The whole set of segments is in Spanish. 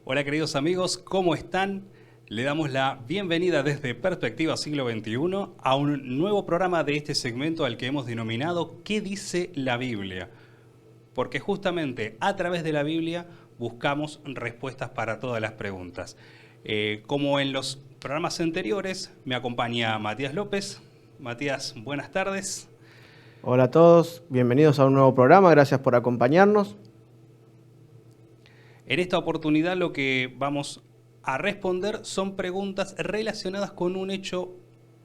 Hola queridos amigos, ¿cómo están? Le damos la bienvenida desde Perspectiva Siglo XXI a un nuevo programa de este segmento al que hemos denominado ¿Qué dice la Biblia? Porque justamente a través de la Biblia buscamos respuestas para todas las preguntas. Como en los programas anteriores, me acompaña Matías López. Matías, buenas tardes. Hola a todos, bienvenidos a un nuevo programa, gracias por acompañarnos. En esta oportunidad lo que vamos a responder son preguntas relacionadas con un hecho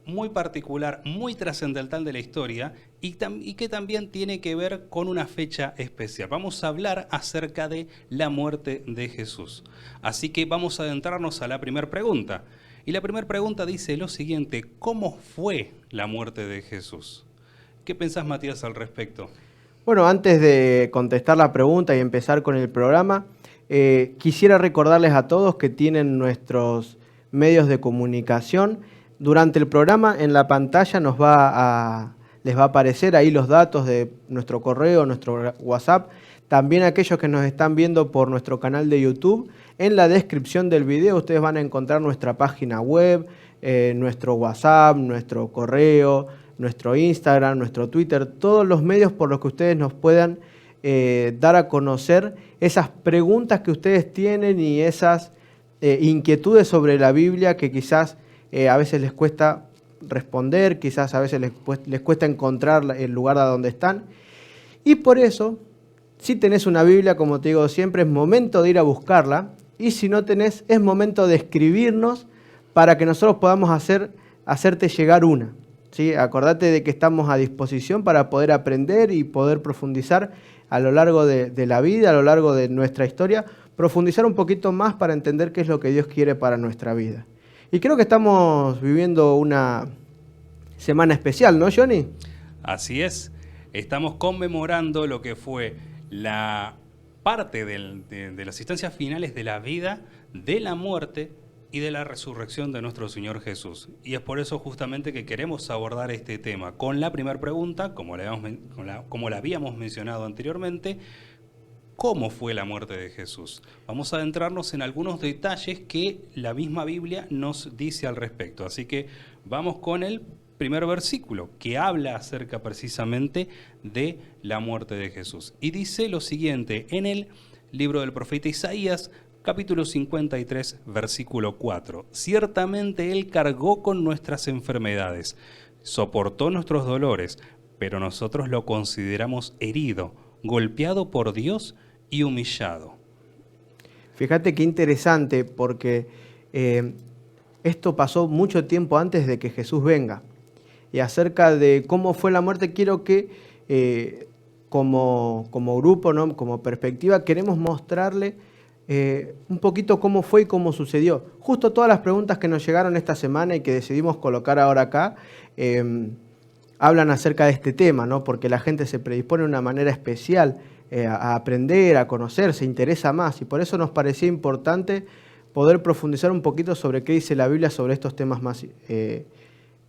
muy particular, muy trascendental de la historia y que también tiene que ver con una fecha especial. Vamos a hablar acerca de la muerte de Jesús. Así que vamos a adentrarnos a la primera pregunta. Y la primera pregunta dice lo siguiente: ¿cómo fue la muerte de Jesús? ¿Qué pensás, Matías, al respecto? Bueno, antes de contestar la pregunta y empezar con el programa, quisiera recordarles a todos que tienen nuestros medios de comunicación. Durante el programa en la pantalla les va a aparecer ahí los datos de nuestro correo, nuestro WhatsApp. También aquellos que nos están viendo por nuestro canal de YouTube, en la descripción del video ustedes van a encontrar nuestra página web, nuestro WhatsApp, nuestro correo, nuestro Instagram, nuestro Twitter, todos los medios por los que ustedes nos puedan dar a conocer esas preguntas que ustedes tienen y esas inquietudes sobre la Biblia que quizás a veces les cuesta responder, quizás a veces les cuesta encontrar el lugar a donde están. Y por eso, si tenés una Biblia, como te digo siempre, es momento de ir a buscarla. Y si no tenés, es momento de escribirnos para que nosotros podamos hacerte llegar una. ¿Sí? Acordate de que estamos a disposición para poder aprender y poder profundizar a lo largo de la vida, a lo largo de nuestra historia, profundizar un poquito más para entender qué es lo que Dios quiere para nuestra vida. Y creo que estamos viviendo una semana especial, ¿no, Johnny? Así es, estamos conmemorando lo que fue la parte de las instancias finales de la vida, de la muerte y de la resurrección de nuestro Señor Jesús. Y es por eso justamente que queremos abordar este tema con la primera pregunta, como la habíamos mencionado anteriormente: ¿cómo fue la muerte de Jesús? Vamos a adentrarnos en algunos detalles que la misma Biblia nos dice al respecto. Así que vamos con el primer versículo, que habla acerca precisamente de la muerte de Jesús. Y dice lo siguiente en el libro del profeta Isaías, capítulo 53, versículo 4. Ciertamente Él cargó con nuestras enfermedades, soportó nuestros dolores, pero nosotros lo consideramos herido, golpeado por Dios y humillado. Fíjate qué interesante, porque esto pasó mucho tiempo antes de que Jesús venga. Y acerca de cómo fue la muerte, quiero que como grupo, ¿no? Como perspectiva, queremos mostrarle un poquito cómo fue y cómo sucedió. Justo todas las preguntas que nos llegaron esta semana y que decidimos colocar ahora acá hablan acerca de este tema, ¿no? Porque la gente se predispone de una manera especial a aprender, a conocer, se interesa más, y por eso nos parecía importante poder profundizar un poquito sobre qué dice la Biblia sobre estos temas más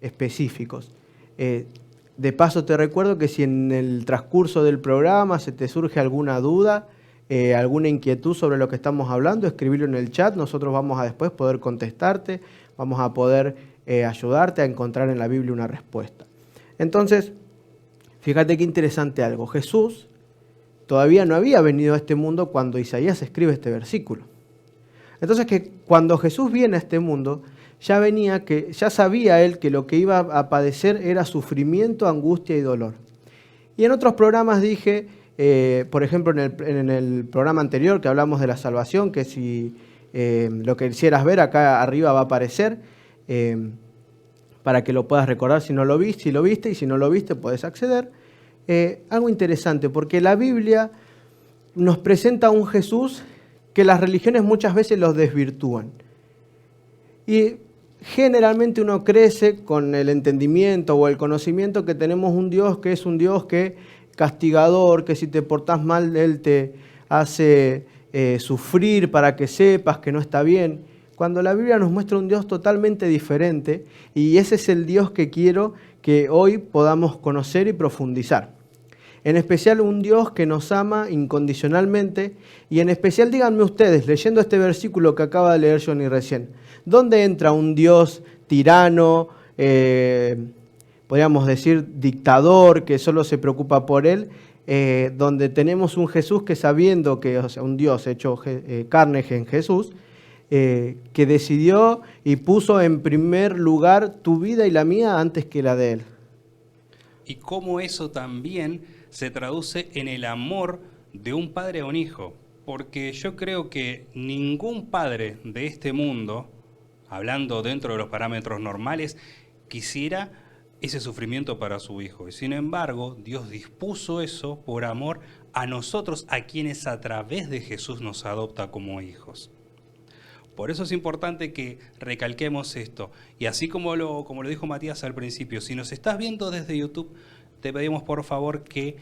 específicos. De paso te recuerdo que si en el transcurso del programa se te surge alguna duda, alguna inquietud sobre lo que estamos hablando, escribirlo en el chat. Nosotros vamos a después poder contestarte, vamos a poder ayudarte a encontrar en la Biblia una respuesta. Entonces, fíjate qué interesante algo. Jesús todavía no había venido a este mundo cuando Isaías escribe este versículo. Entonces, que cuando Jesús viene a este mundo, ya sabía él que lo que iba a padecer era sufrimiento, angustia y dolor. Y en otros programas dije, por ejemplo en el programa anterior que hablamos de la salvación, que si lo que quisieras ver acá arriba va a aparecer, para que lo puedas recordar si no lo viste, y si no lo viste puedes acceder. Algo interesante, porque la Biblia nos presenta a un Jesús que las religiones muchas veces los desvirtúan. Y generalmente uno crece con el entendimiento o el conocimiento que tenemos un Dios que es un Dios que castigador, que si te portás mal Él te hace sufrir para que sepas que no está bien. Cuando la Biblia nos muestra un Dios totalmente diferente, y ese es el Dios que quiero que hoy podamos conocer y profundizar. En especial un Dios que nos ama incondicionalmente. Y en especial, díganme ustedes, leyendo este versículo que acaba de leer Johnny recién, ¿dónde entra un Dios tirano, podríamos decir dictador, que solo se preocupa por él? Donde tenemos un Jesús que, sabiendo que, o sea, un Dios hecho carne en Jesús, que decidió y puso en primer lugar tu vida y la mía antes que la de él. Y cómo eso también se traduce en el amor de un padre a un hijo. Porque yo creo que ningún padre de este mundo, hablando dentro de los parámetros normales, quisiera ese sufrimiento para su hijo. Y sin embargo, Dios dispuso eso por amor a nosotros, a quienes a través de Jesús nos adopta como hijos. Por eso es importante que recalquemos esto. Y así como lo dijo Matías al principio, si nos estás viendo desde YouTube, te pedimos por favor que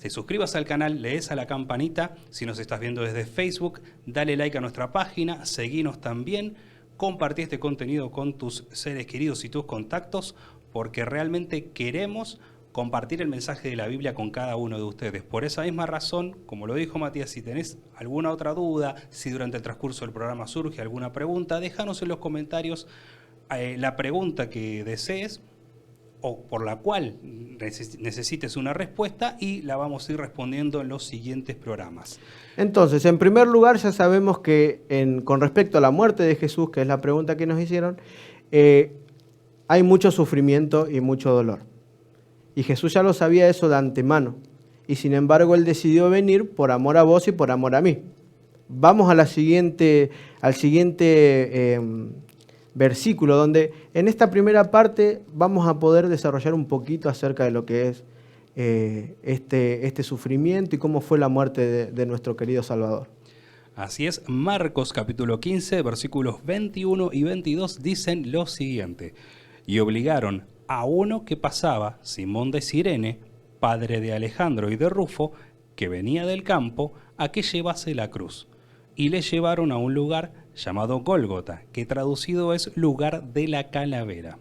te suscribas al canal, le des a la campanita. Si nos estás viendo desde Facebook, dale like a nuestra página, seguinos también, compartí este contenido con tus seres queridos y tus contactos, porque realmente queremos compartir el mensaje de la Biblia con cada uno de ustedes. Por esa misma razón, como lo dijo Matías, si tenés alguna otra duda, si durante el transcurso del programa surge alguna pregunta, déjanos en los comentarios la pregunta que desees o por la cual necesites una respuesta y la vamos a ir respondiendo en los siguientes programas. Entonces, en primer lugar, ya sabemos que con respecto a la muerte de Jesús, que es la pregunta que nos hicieron, hay mucho sufrimiento y mucho dolor. Y Jesús ya lo sabía eso de antemano. Y sin embargo, Él decidió venir por amor a vos y por amor a mí. Vamos al siguiente versículo, donde en esta primera parte vamos a poder desarrollar un poquito acerca de lo que es este sufrimiento y cómo fue la muerte de nuestro querido Salvador. Así es, Marcos capítulo 15, versículos 21 y 22 dicen lo siguiente: y obligaron a uno que pasaba, Simón de Cirene, padre de Alejandro y de Rufo, que venía del campo, a que llevase la cruz. Y le llevaron a un lugar llamado Gólgota, que traducido es lugar de la calavera.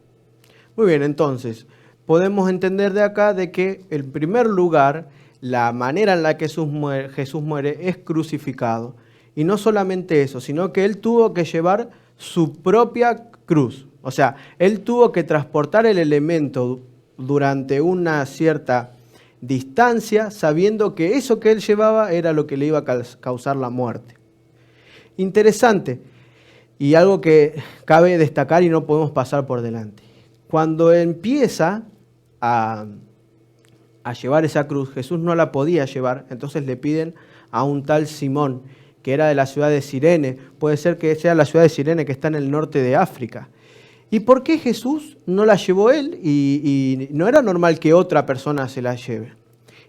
Muy bien, entonces, podemos entender de acá de que en primer lugar, la manera en la que Jesús muere es crucificado. Y no solamente eso, sino que Él tuvo que llevar su propia cruz. O sea, Él tuvo que transportar el elemento durante una cierta distancia, sabiendo que eso que Él llevaba era lo que le iba a causar la muerte. Interesante, y algo que cabe destacar y no podemos pasar por delante. Cuando empieza a llevar esa cruz, Jesús no la podía llevar, entonces le piden a un tal Simón, que era de la ciudad de Cirene. Puede ser que sea la ciudad de Cirene que está en el norte de África. ¿Y por qué Jesús no la llevó él y no era normal que otra persona se la lleve?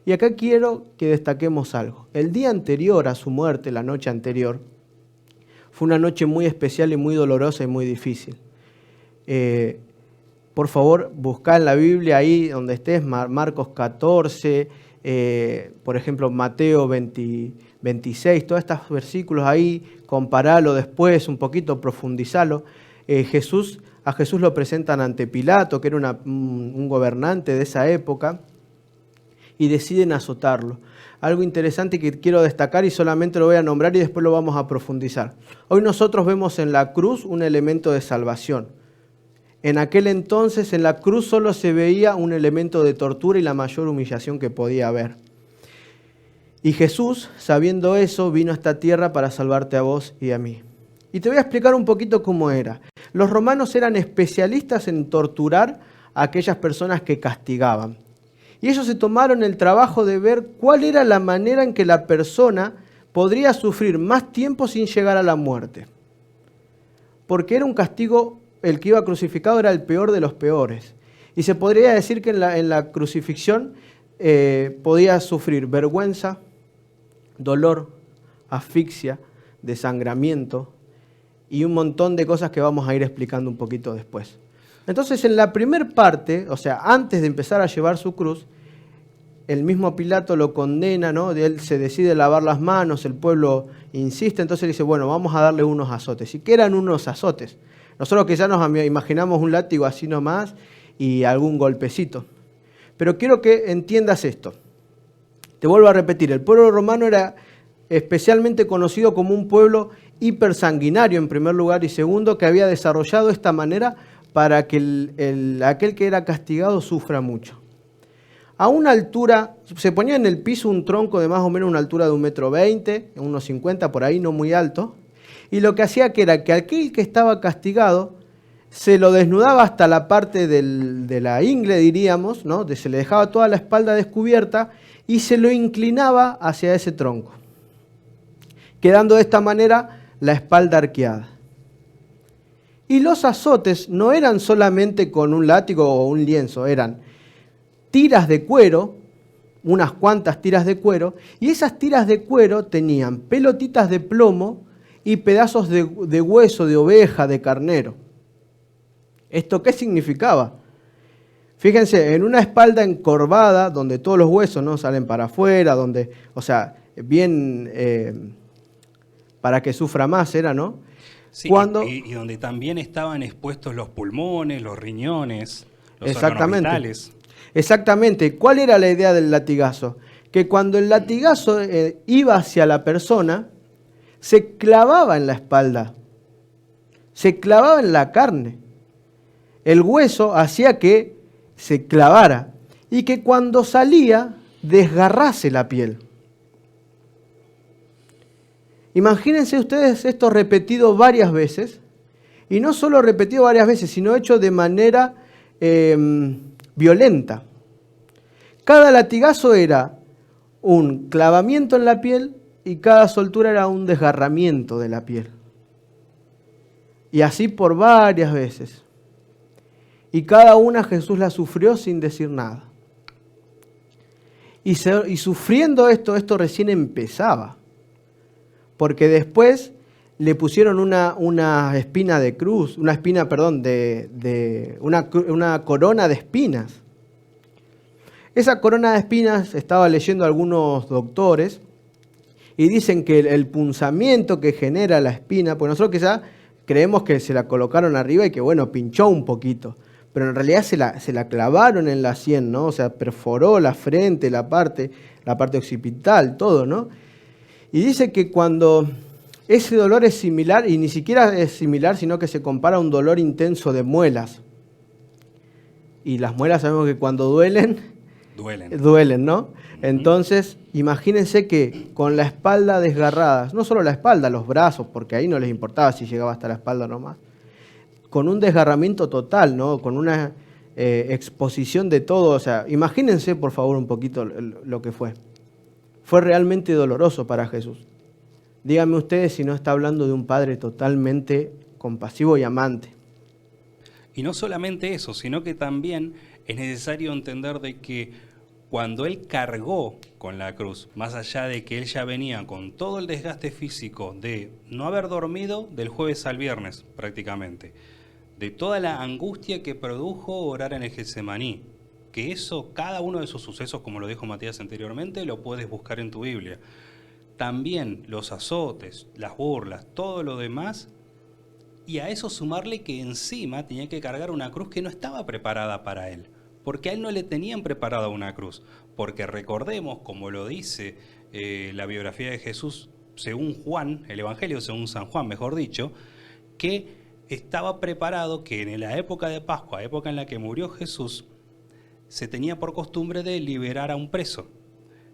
Y acá quiero que destaquemos algo. El día anterior a su muerte, la noche anterior, fue una noche muy especial y muy dolorosa y muy difícil. Por favor, buscá en la Biblia ahí donde estés, Marcos 14, por ejemplo, Mateo 26, todos estos versículos ahí, comparalo después, un poquito profundizalo. A Jesús lo presentan ante Pilato, que era un gobernante de esa época, y deciden azotarlo. Algo interesante que quiero destacar y solamente lo voy a nombrar y después lo vamos a profundizar. Hoy nosotros vemos en la cruz un elemento de salvación. En aquel entonces en la cruz solo se veía un elemento de tortura y la mayor humillación que podía haber. Y Jesús, sabiendo eso, vino a esta tierra para salvarte a vos y a mí. Y te voy a explicar un poquito cómo era. Los romanos eran especialistas en torturar a aquellas personas que castigaban. Y ellos se tomaron el trabajo de ver cuál era la manera en que la persona podría sufrir más tiempo sin llegar a la muerte. Porque era un castigo, el que iba crucificado era el peor de los peores. Y se podría decir que en la crucifixión podía sufrir vergüenza, dolor, asfixia, desangramiento y un montón de cosas que vamos a ir explicando un poquito después. Entonces, en la primer parte, o sea, antes de empezar a llevar su cruz, el mismo Pilato lo condena, ¿no? Él se decide lavar las manos, el pueblo insiste, entonces dice, bueno, vamos a darle unos azotes. ¿Y qué eran unos azotes? Nosotros quizás nos imaginamos un látigo así nomás y algún golpecito. Pero quiero que entiendas esto. Te vuelvo a repetir, el pueblo romano era especialmente conocido como un pueblo hipersanguinario en primer lugar y segundo que había desarrollado esta manera para que aquel que era castigado sufra mucho. A una altura, se ponía en el piso un tronco de más o menos una altura de 1,20 m, unos 50 por ahí, no muy alto, y lo que hacía que era que aquel que estaba castigado se lo desnudaba hasta la parte de la ingle, diríamos, ¿no? Se le dejaba toda la espalda descubierta y se lo inclinaba hacia ese tronco, quedando de esta manera la espalda arqueada. Y los azotes no eran solamente con un látigo o un lienzo, eran tiras de cuero, unas cuantas tiras de cuero, y esas tiras de cuero tenían pelotitas de plomo y pedazos de hueso, de oveja, de carnero. ¿Esto qué significaba? Fíjense, en una espalda encorvada, donde todos los huesos no salen para afuera, donde, o sea, bien para que sufra más era, ¿no? Sí, y donde también estaban expuestos los pulmones, los riñones, los órganos vitales. Exactamente. ¿Cuál era la idea del latigazo? Que cuando el latigazo iba hacia la persona, se clavaba en la espalda, se clavaba en la carne. El hueso hacía que se clavara y que cuando salía desgarrase la piel. Imagínense ustedes esto repetido varias veces, y no solo repetido varias veces, sino hecho de manera violenta. Cada latigazo era un clavamiento en la piel y cada soltura era un desgarramiento de la piel. Y así por varias veces. Y cada una Jesús la sufrió sin decir nada. Y sufriendo esto recién empezaba. Porque después le pusieron una espina de cruz, una corona de espinas. Esa corona de espinas, estaba leyendo algunos doctores, y dicen que el punzamiento que genera la espina, pues nosotros quizá creemos que se la colocaron arriba y que bueno, pinchó un poquito, pero en realidad se la clavaron en la sien, ¿no? O sea, perforó la frente, la parte occipital, todo, ¿no? Y dice que cuando ese dolor es similar, y ni siquiera es similar, sino que se compara a un dolor intenso de muelas. Y las muelas sabemos que cuando duelen, ¿no? Entonces, imagínense que con la espalda desgarrada, no solo la espalda, los brazos, porque ahí no les importaba si llegaba hasta la espalda nomás, con un desgarramiento total, ¿no? Con una exposición de todo. O sea, imagínense por favor un poquito lo que fue. Fue realmente doloroso para Jesús. Díganme ustedes si no está hablando de un padre totalmente compasivo y amante. Y no solamente eso, sino que también es necesario entender de que cuando Él cargó con la cruz, más allá de que Él ya venía con todo el desgaste físico de no haber dormido del jueves al viernes prácticamente, de toda la angustia que produjo orar en el Getsemaní, que eso, cada uno de esos sucesos, como lo dijo Matías anteriormente, lo puedes buscar en tu Biblia. También los azotes, las burlas, todo lo demás, y a eso sumarle que encima tenía que cargar una cruz que no estaba preparada para él, porque a él no le tenían preparada una cruz, porque recordemos, como lo dice la biografía de Jesús según Juan, el Evangelio según San Juan, mejor dicho, que estaba preparado que en la época de Pascua, época en la que murió Jesús, se tenía por costumbre de liberar a un preso.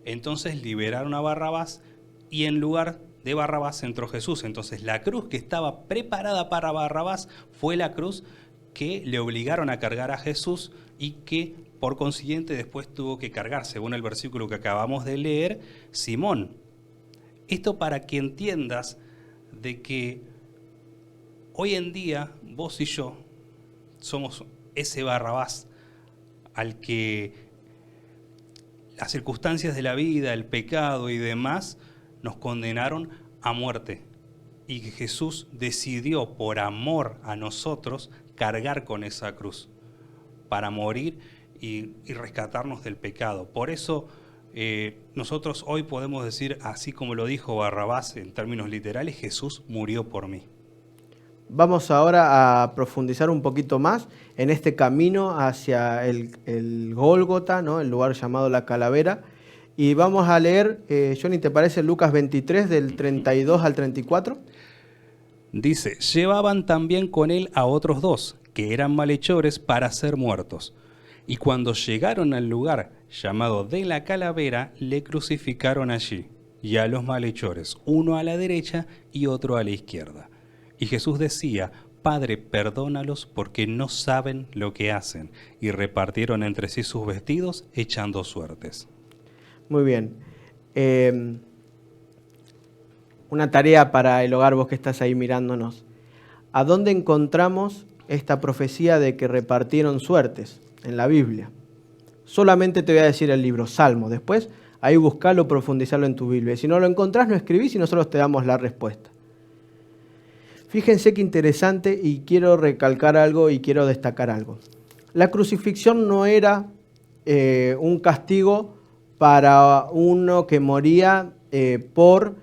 Entonces liberaron a Barrabás y en lugar de Barrabás entró Jesús. Entonces la cruz que estaba preparada para Barrabás fue la cruz que le obligaron a cargar a Jesús y que por consiguiente después tuvo que cargar, según el versículo que acabamos de leer, Simón. Esto para que entiendas de que hoy en día vos y yo somos ese Barrabás al que las circunstancias de la vida, el pecado y demás nos condenaron a muerte, y que Jesús decidió por amor a nosotros cargar con esa cruz para morir y rescatarnos del pecado. Por eso nosotros hoy podemos decir, así como lo dijo Barrabás en términos literales, Jesús murió por mí. Vamos ahora a profundizar un poquito más en este camino hacia el Gólgota, ¿no? El lugar llamado La Calavera, Y vamos a leer, Johnny, ¿te parece Lucas 23 del 32 al 34? Dice, llevaban también con él a otros dos, que eran malhechores para ser muertos. Y cuando llegaron al lugar llamado de la Calavera, le crucificaron allí, y a los malhechores, uno a la derecha y otro a la izquierda. Y Jesús decía, Padre, perdónalos porque no saben lo que hacen. Y repartieron entre sí sus vestidos, echando suertes. Muy bien. Una tarea para el hogar, vos que estás ahí mirándonos. ¿A dónde encontramos esta profecía de que repartieron suertes? En la Biblia. Solamente te voy a decir el libro, Salmo. Después, ahí buscalo, profundizarlo en tu Biblia. Si no lo encontrás, no escribís y nosotros te damos la respuesta. Fíjense qué interesante, y quiero recalcar algo y quiero destacar algo. La crucifixión no era un castigo para uno que moría por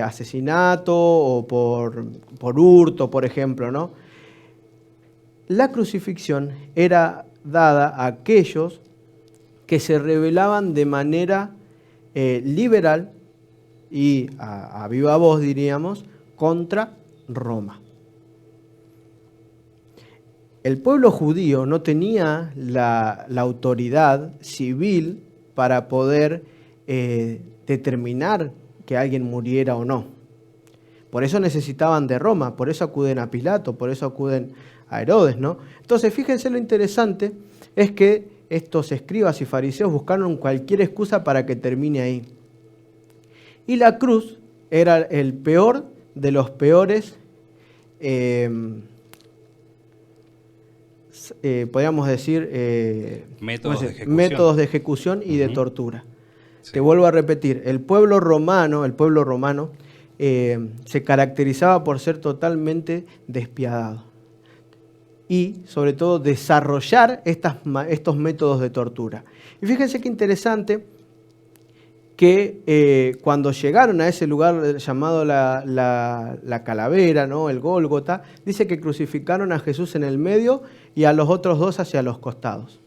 asesinato o por hurto, por ejemplo, ¿no? La crucifixión era dada a aquellos que se rebelaban de manera liberal y a viva voz, diríamos, contra Roma. El pueblo judío no tenía la autoridad civil para poder determinar que alguien muriera o no. Por eso necesitaban de Roma, por eso acuden a Pilato, por eso acuden a Herodes, ¿no? Entonces, fíjense lo interesante, es que estos escribas y fariseos buscaron cualquier excusa para que termine ahí. Y la cruz era el peor de los peores, podríamos decir, métodos de ejecución y de tortura. Sí. Te vuelvo a repetir, el pueblo romano se caracterizaba por ser totalmente despiadado. Y sobre todo desarrollar estos métodos de tortura. Y fíjense qué interesante que cuando llegaron a ese lugar llamado la Calavera, ¿no? El Gólgota, dice que crucificaron a Jesús en el medio y a los otros dos hacia los costados.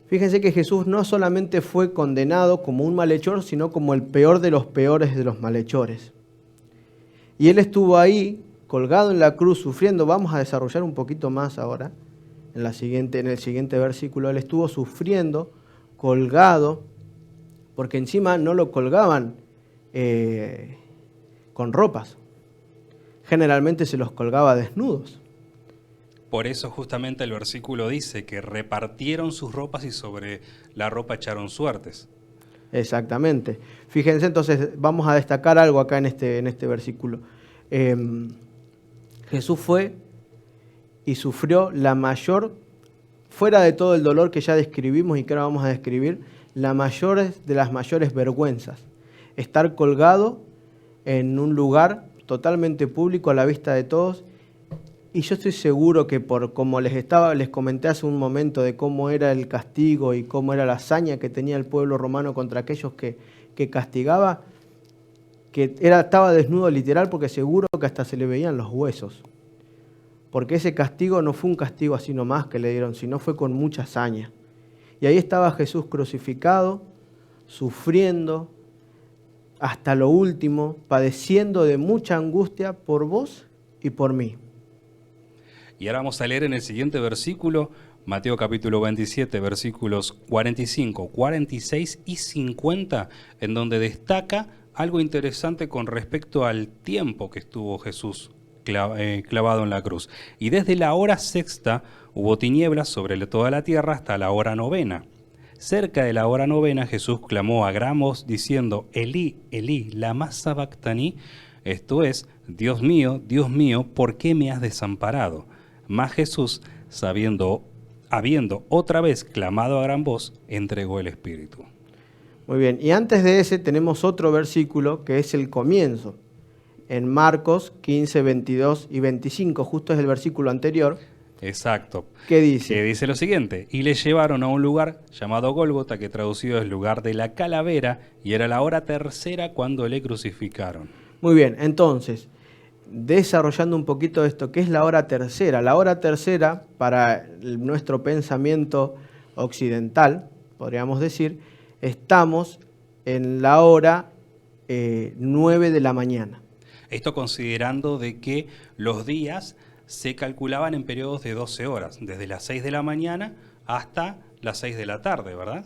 Fíjense que Jesús no solamente fue condenado como un malhechor, sino como el peor de los peores de los malhechores. Y él estuvo ahí, colgado en la cruz, sufriendo. Vamos a desarrollar un poquito más ahora, en el siguiente versículo. Él estuvo sufriendo, colgado, porque encima no lo colgaban con ropas. Generalmente se los colgaba desnudos. Por eso justamente el versículo dice que repartieron sus ropas y sobre la ropa echaron suertes. Exactamente. Fíjense, entonces vamos a destacar algo acá en este versículo. Jesús fue y sufrió la mayor, fuera de todo el dolor que ya describimos y que ahora vamos a describir, la mayor de las mayores vergüenzas. Estar colgado en un lugar totalmente público a la vista de todos. Y yo estoy seguro que por como les comenté hace un momento de cómo era el castigo y cómo era la hazaña que tenía el pueblo romano contra aquellos que castigaba, que estaba desnudo literal, porque seguro que hasta se le veían los huesos. Porque ese castigo no fue un castigo así nomás que le dieron, sino fue con mucha hazaña. Y ahí estaba Jesús crucificado, sufriendo hasta lo último, padeciendo de mucha angustia por vos y por mí. Y ahora vamos a leer en el siguiente versículo, Mateo capítulo 27, versículos 45, 46 y 50, en donde destaca algo interesante con respecto al tiempo que estuvo Jesús clavado en la cruz. Y desde la hora sexta hubo tinieblas sobre toda la tierra hasta la hora novena. Cerca de la hora novena Jesús clamó a gran voz diciendo, Elí, Elí, lama sabactani, esto es, Dios mío, ¿por qué me has desamparado? Mas Jesús, habiendo otra vez clamado a gran voz, entregó el Espíritu. Muy bien, y antes de ese tenemos otro versículo que es el comienzo. En Marcos 15, 22 y 25, justo es el versículo anterior. Exacto. ¿Qué dice? Que dice lo siguiente, y le llevaron a un lugar llamado Gólgota, que traducido es lugar de la calavera, y era la hora tercera cuando le crucificaron. Muy bien, entonces, desarrollando un poquito esto, ¿qué es la hora tercera? La hora tercera, para nuestro pensamiento occidental, podríamos decir, estamos en la hora 9 de la mañana. Esto considerando de que los días se calculaban en periodos de 12 horas, desde las 6 de la mañana hasta las 6 de la tarde, ¿verdad?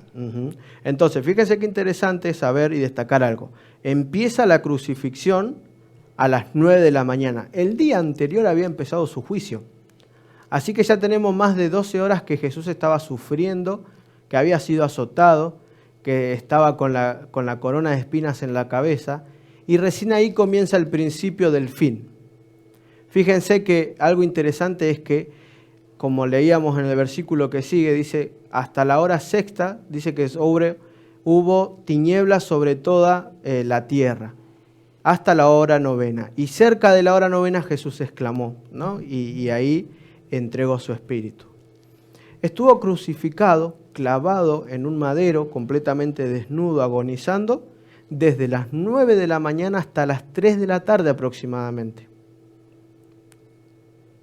Entonces, fíjense qué interesante saber y destacar algo. Empieza la crucifixión a las 9 de la mañana. El día anterior había empezado su juicio. Así que ya tenemos más de 12 horas que Jesús estaba sufriendo, que había sido azotado, que estaba con la corona de espinas en la cabeza, y recién ahí comienza el principio del fin. Fíjense que algo interesante es que, como leíamos en el versículo que sigue, dice, hasta la hora sexta, dice que hubo tinieblas sobre toda la tierra, hasta la hora novena. Y cerca de la hora novena Jesús exclamó, ¿no? Y ahí entregó su espíritu. Estuvo crucificado, clavado en un madero, completamente desnudo, agonizando, desde las 9 de la mañana hasta las 3 de la tarde aproximadamente.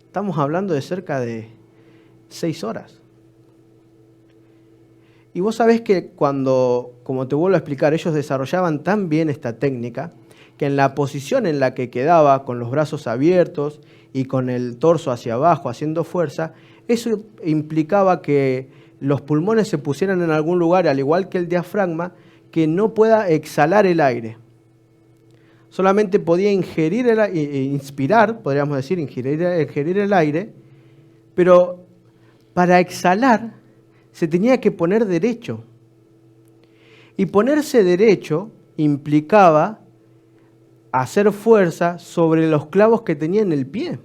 Estamos hablando de cerca de 6 horas. Y vos sabés que cuando, como te vuelvo a explicar, ellos desarrollaban tan bien esta técnica, que en la posición en la que quedaba, con los brazos abiertos y con el torso hacia abajo, haciendo fuerza, eso implicaba que los pulmones se pusieran en algún lugar, al igual que el diafragma, que no pueda exhalar el aire. Solamente podía inspirar, podríamos decir, ingerir el aire, pero para exhalar se tenía que poner derecho. Y ponerse derecho implicaba hacer fuerza sobre los clavos que tenía en el pie.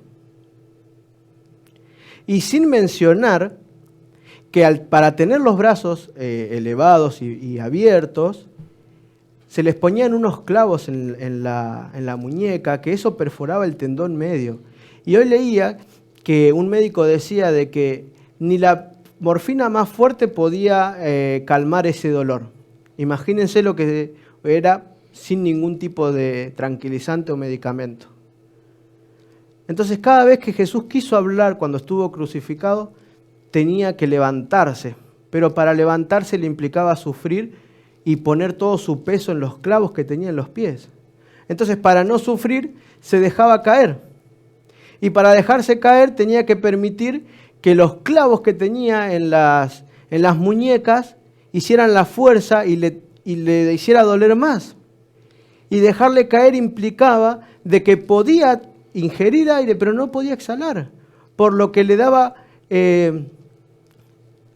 Y sin mencionar que para tener los brazos elevados y abiertos, se les ponían unos clavos en la muñeca, que eso perforaba el tendón medio. Y hoy leía que un médico decía de que ni la morfina más fuerte podía calmar ese dolor. Imagínense lo que era sin ningún tipo de tranquilizante o medicamento. Entonces, cada vez que Jesús quiso hablar cuando estuvo crucificado, tenía que levantarse, pero para levantarse le implicaba sufrir y poner todo su peso en los clavos que tenía en los pies. Entonces, para no sufrir, se dejaba caer. Y para dejarse caer, tenía que permitir que los clavos que tenía en las muñecas hicieran la fuerza y le hiciera doler más. Y dejarle caer implicaba de que podía ingerir aire, pero no podía exhalar, por lo que le daba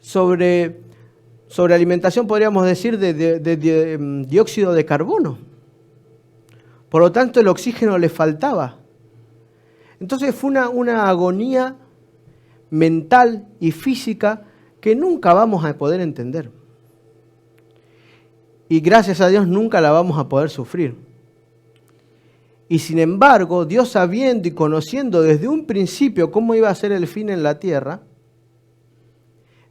sobrealimentación, podríamos decir, de dióxido de carbono. Por lo tanto, el oxígeno le faltaba. Entonces fue una agonía mental y física que nunca vamos a poder entender. Y gracias a Dios nunca la vamos a poder sufrir. Y sin embargo, Dios, sabiendo y conociendo desde un principio cómo iba a ser el fin en la tierra,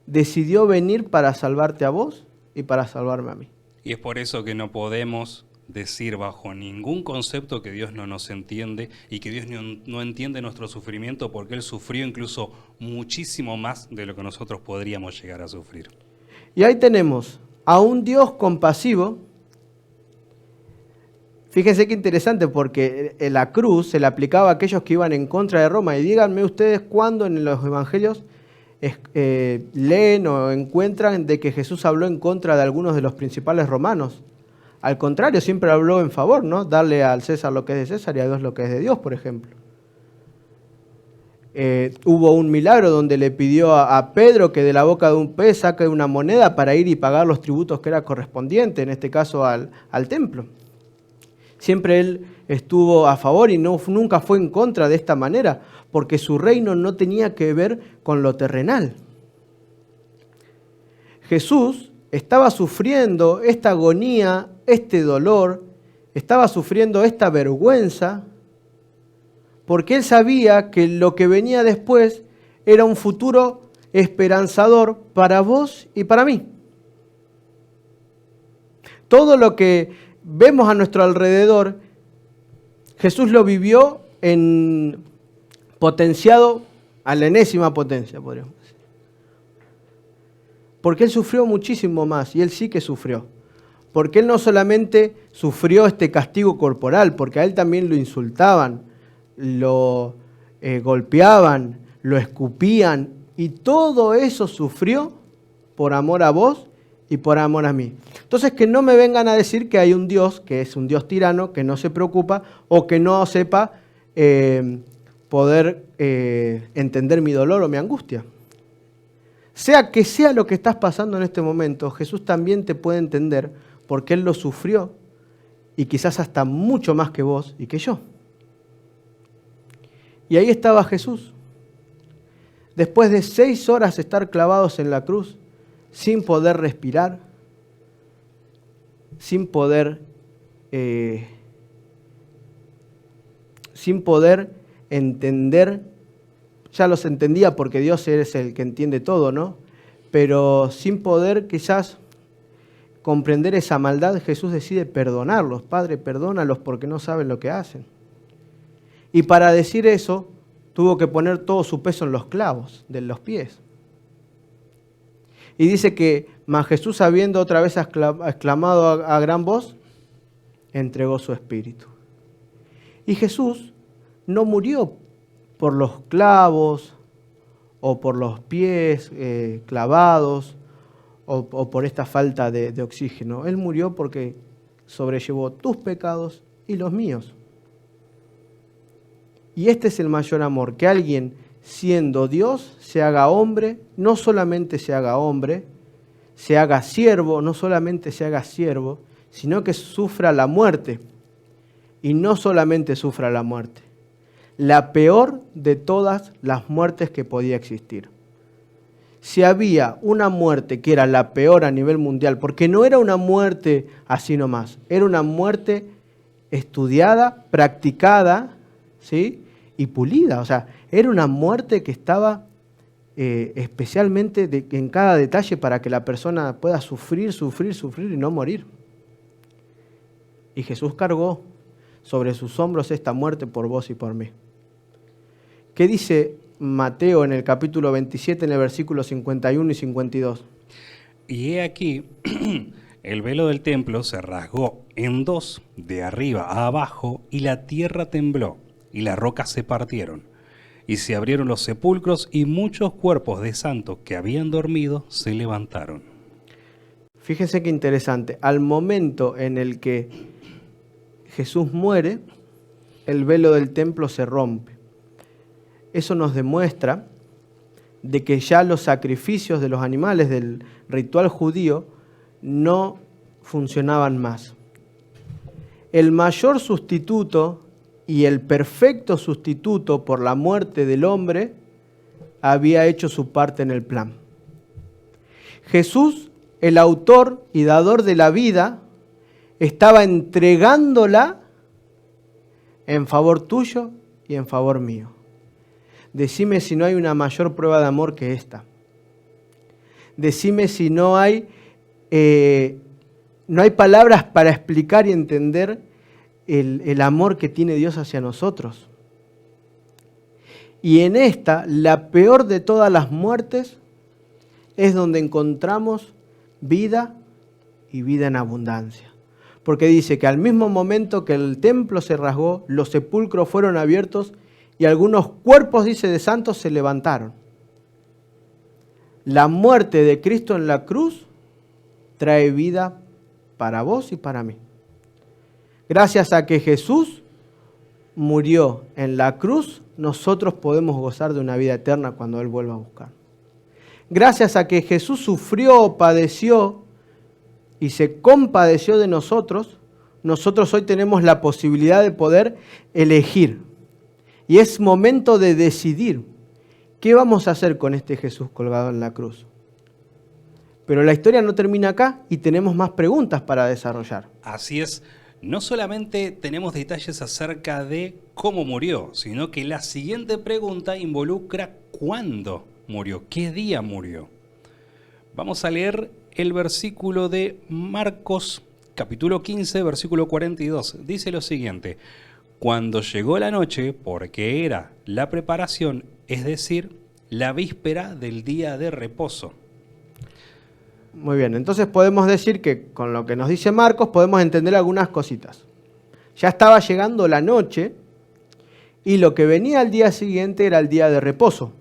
decidió venir para salvarte a vos y para salvarme a mí. Y es por eso que no podemos decir bajo ningún concepto que Dios no nos entiende y que Dios no entiende nuestro sufrimiento, porque Él sufrió incluso muchísimo más de lo que nosotros podríamos llegar a sufrir. Y ahí tenemos a un Dios compasivo. Fíjense qué interesante, porque la cruz se le aplicaba a aquellos que iban en contra de Roma. Y díganme ustedes cuándo en los evangelios leen o encuentran de que Jesús habló en contra de algunos de los principales romanos. Al contrario, siempre habló en favor, ¿no? Darle al César lo que es de César y a Dios lo que es de Dios, por ejemplo. Hubo un milagro donde le pidió a Pedro que de la boca de un pez saque una moneda para ir y pagar los tributos que era correspondiente, en este caso al templo. Siempre él estuvo a favor y nunca fue en contra de esta manera, porque su reino no tenía que ver con lo terrenal. Jesús estaba sufriendo esta agonía, este dolor, estaba sufriendo esta vergüenza, porque él sabía que lo que venía después era un futuro esperanzador para vos y para mí. Todo lo que vemos a nuestro alrededor, Jesús lo vivió potenciado a la enésima potencia, podríamos decir. Porque Él sufrió muchísimo más, y Él sí que sufrió. Porque Él no solamente sufrió este castigo corporal, porque a Él también lo insultaban, lo golpeaban, lo escupían, y todo eso sufrió por amor a vos y por amor a mí. Entonces, que no me vengan a decir que hay un Dios, que es un Dios tirano, que no se preocupa o que no sepa poder entender mi dolor o mi angustia. Sea que sea lo que estás pasando en este momento, Jesús también te puede entender porque Él lo sufrió y quizás hasta mucho más que vos y que yo. Y ahí estaba Jesús. Después de 6 horas estar clavados en la cruz, sin poder respirar, sin poder entender, ya los entendía porque Dios es el que entiende todo, ¿no? Pero sin poder quizás comprender esa maldad, Jesús decide perdonarlos. Padre, perdónalos porque no saben lo que hacen. Y para decir eso, tuvo que poner todo su peso en los clavos de los pies. Y dice que, mas Jesús, habiendo otra vez exclamado a gran voz, entregó su espíritu. Y Jesús no murió por los clavos o por los pies clavados o por esta falta de oxígeno. Él murió porque sobrellevó tus pecados y los míos. Y este es el mayor amor, que alguien siendo Dios se haga hombre, no solamente se haga hombre, se haga siervo, no solamente se haga siervo, sino que sufra la muerte. Y no solamente sufra la muerte, la peor de todas las muertes que podía existir. Si había una muerte que era la peor a nivel mundial, porque no era una muerte así nomás, era una muerte estudiada, practicada, ¿sí? Y pulida, o sea, era una muerte que estaba especialmente en cada detalle para que la persona pueda sufrir y no morir. Y Jesús cargó sobre sus hombros esta muerte por vos y por mí. ¿Qué dice Mateo en el capítulo 27, en el versículo 51 y 52? Y he aquí, el velo del templo se rasgó en dos, de arriba a abajo, y la tierra tembló, y las rocas se partieron, y se abrieron los sepulcros, y muchos cuerpos de santos que habían dormido se levantaron. Fíjense qué interesante. Al momento en el que Jesús muere, el velo del templo se rompe. Eso nos demuestra de que ya los sacrificios de los animales del ritual judío no funcionaban más. El mayor sustituto y el perfecto sustituto por la muerte del hombre había hecho su parte en el plan. Jesús, el autor y dador de la vida, estaba entregándola en favor tuyo y en favor mío. Decime si no hay una mayor prueba de amor que esta. Decime si no hay palabras para explicar y entender el amor que tiene Dios hacia nosotros. Y en esta, la peor de todas las muertes, es donde encontramos vida y vida en abundancia. Porque dice que al mismo momento que el templo se rasgó, los sepulcros fueron abiertos y algunos cuerpos, dice, de santos se levantaron. La muerte de Cristo en la cruz trae vida para vos y para mí. Gracias a que Jesús murió en la cruz, nosotros podemos gozar de una vida eterna cuando Él vuelva a buscar. Gracias a que Jesús sufrió, padeció y se compadeció de nosotros, nosotros hoy tenemos la posibilidad de poder elegir. Y es momento de decidir qué vamos a hacer con este Jesús colgado en la cruz. Pero la historia no termina acá y tenemos más preguntas para desarrollar. Así es, no solamente tenemos detalles acerca de cómo murió, sino que la siguiente pregunta involucra cuándo murió, qué día murió. Vamos a leer el versículo de Marcos, capítulo 15, versículo 42. Dice lo siguiente: cuando llegó la noche, porque era la preparación, es decir, la víspera del día de reposo. Muy bien, entonces podemos decir que con lo que nos dice Marcos podemos entender algunas cositas. Ya estaba llegando la noche y lo que venía al día siguiente era el día de reposo,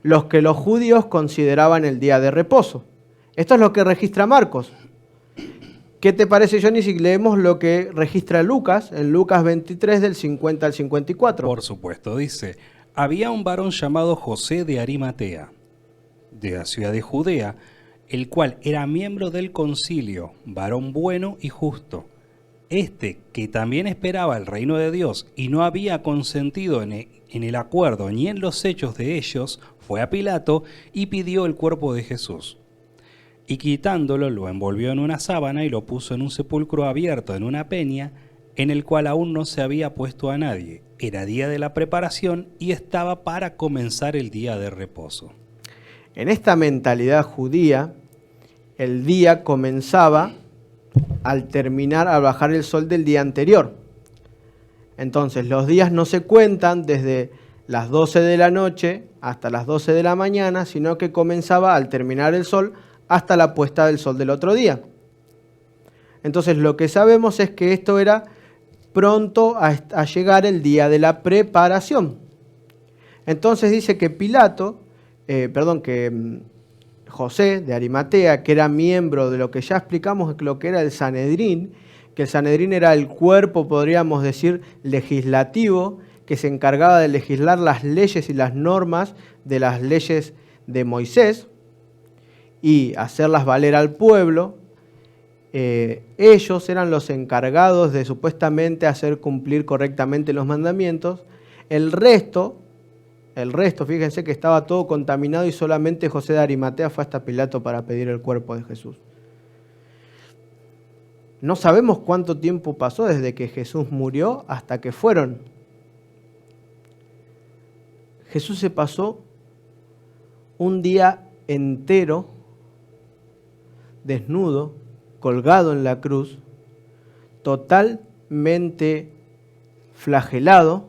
los que los judíos consideraban el día de reposo. Esto es lo que registra Marcos. ¿Qué te parece, Johnny, si leemos lo que registra Lucas, en Lucas 23 del 50 al 54? Por supuesto, dice, había un varón llamado José de Arimatea, de la ciudad de Judea, el cual era miembro del concilio, varón bueno y justo. Este, que también esperaba el reino de Dios y no había consentido en el acuerdo ni en los hechos de ellos, fue a Pilato y pidió el cuerpo de Jesús. Y quitándolo, lo envolvió en una sábana y lo puso en un sepulcro abierto en una peña, en el cual aún no se había puesto a nadie. Era día de la preparación y estaba para comenzar el día de reposo. En esta mentalidad judía, el día comenzaba al bajar el sol del día anterior. Entonces, los días no se cuentan desde las 12 de la noche hasta las 12 de la mañana, sino que comenzaba al terminar el sol hasta la puesta del sol del otro día. Entonces, lo que sabemos es que esto era pronto a llegar el día de la preparación. Entonces dice que José de Arimatea, que era miembro de lo que ya explicamos, lo que era el Sanedrín, que el Sanedrín era el cuerpo, podríamos decir, legislativo, que se encargaba de legislar las leyes y las normas de las leyes de Moisés y hacerlas valer al pueblo. Ellos eran los encargados de supuestamente hacer cumplir correctamente los mandamientos. El resto, fíjense que estaba todo contaminado y solamente José de Arimatea fue hasta Pilato para pedir el cuerpo de Jesús. No sabemos cuánto tiempo pasó desde que Jesús murió hasta que fueron. Jesús se pasó un día entero desnudo, colgado en la cruz, totalmente flagelado,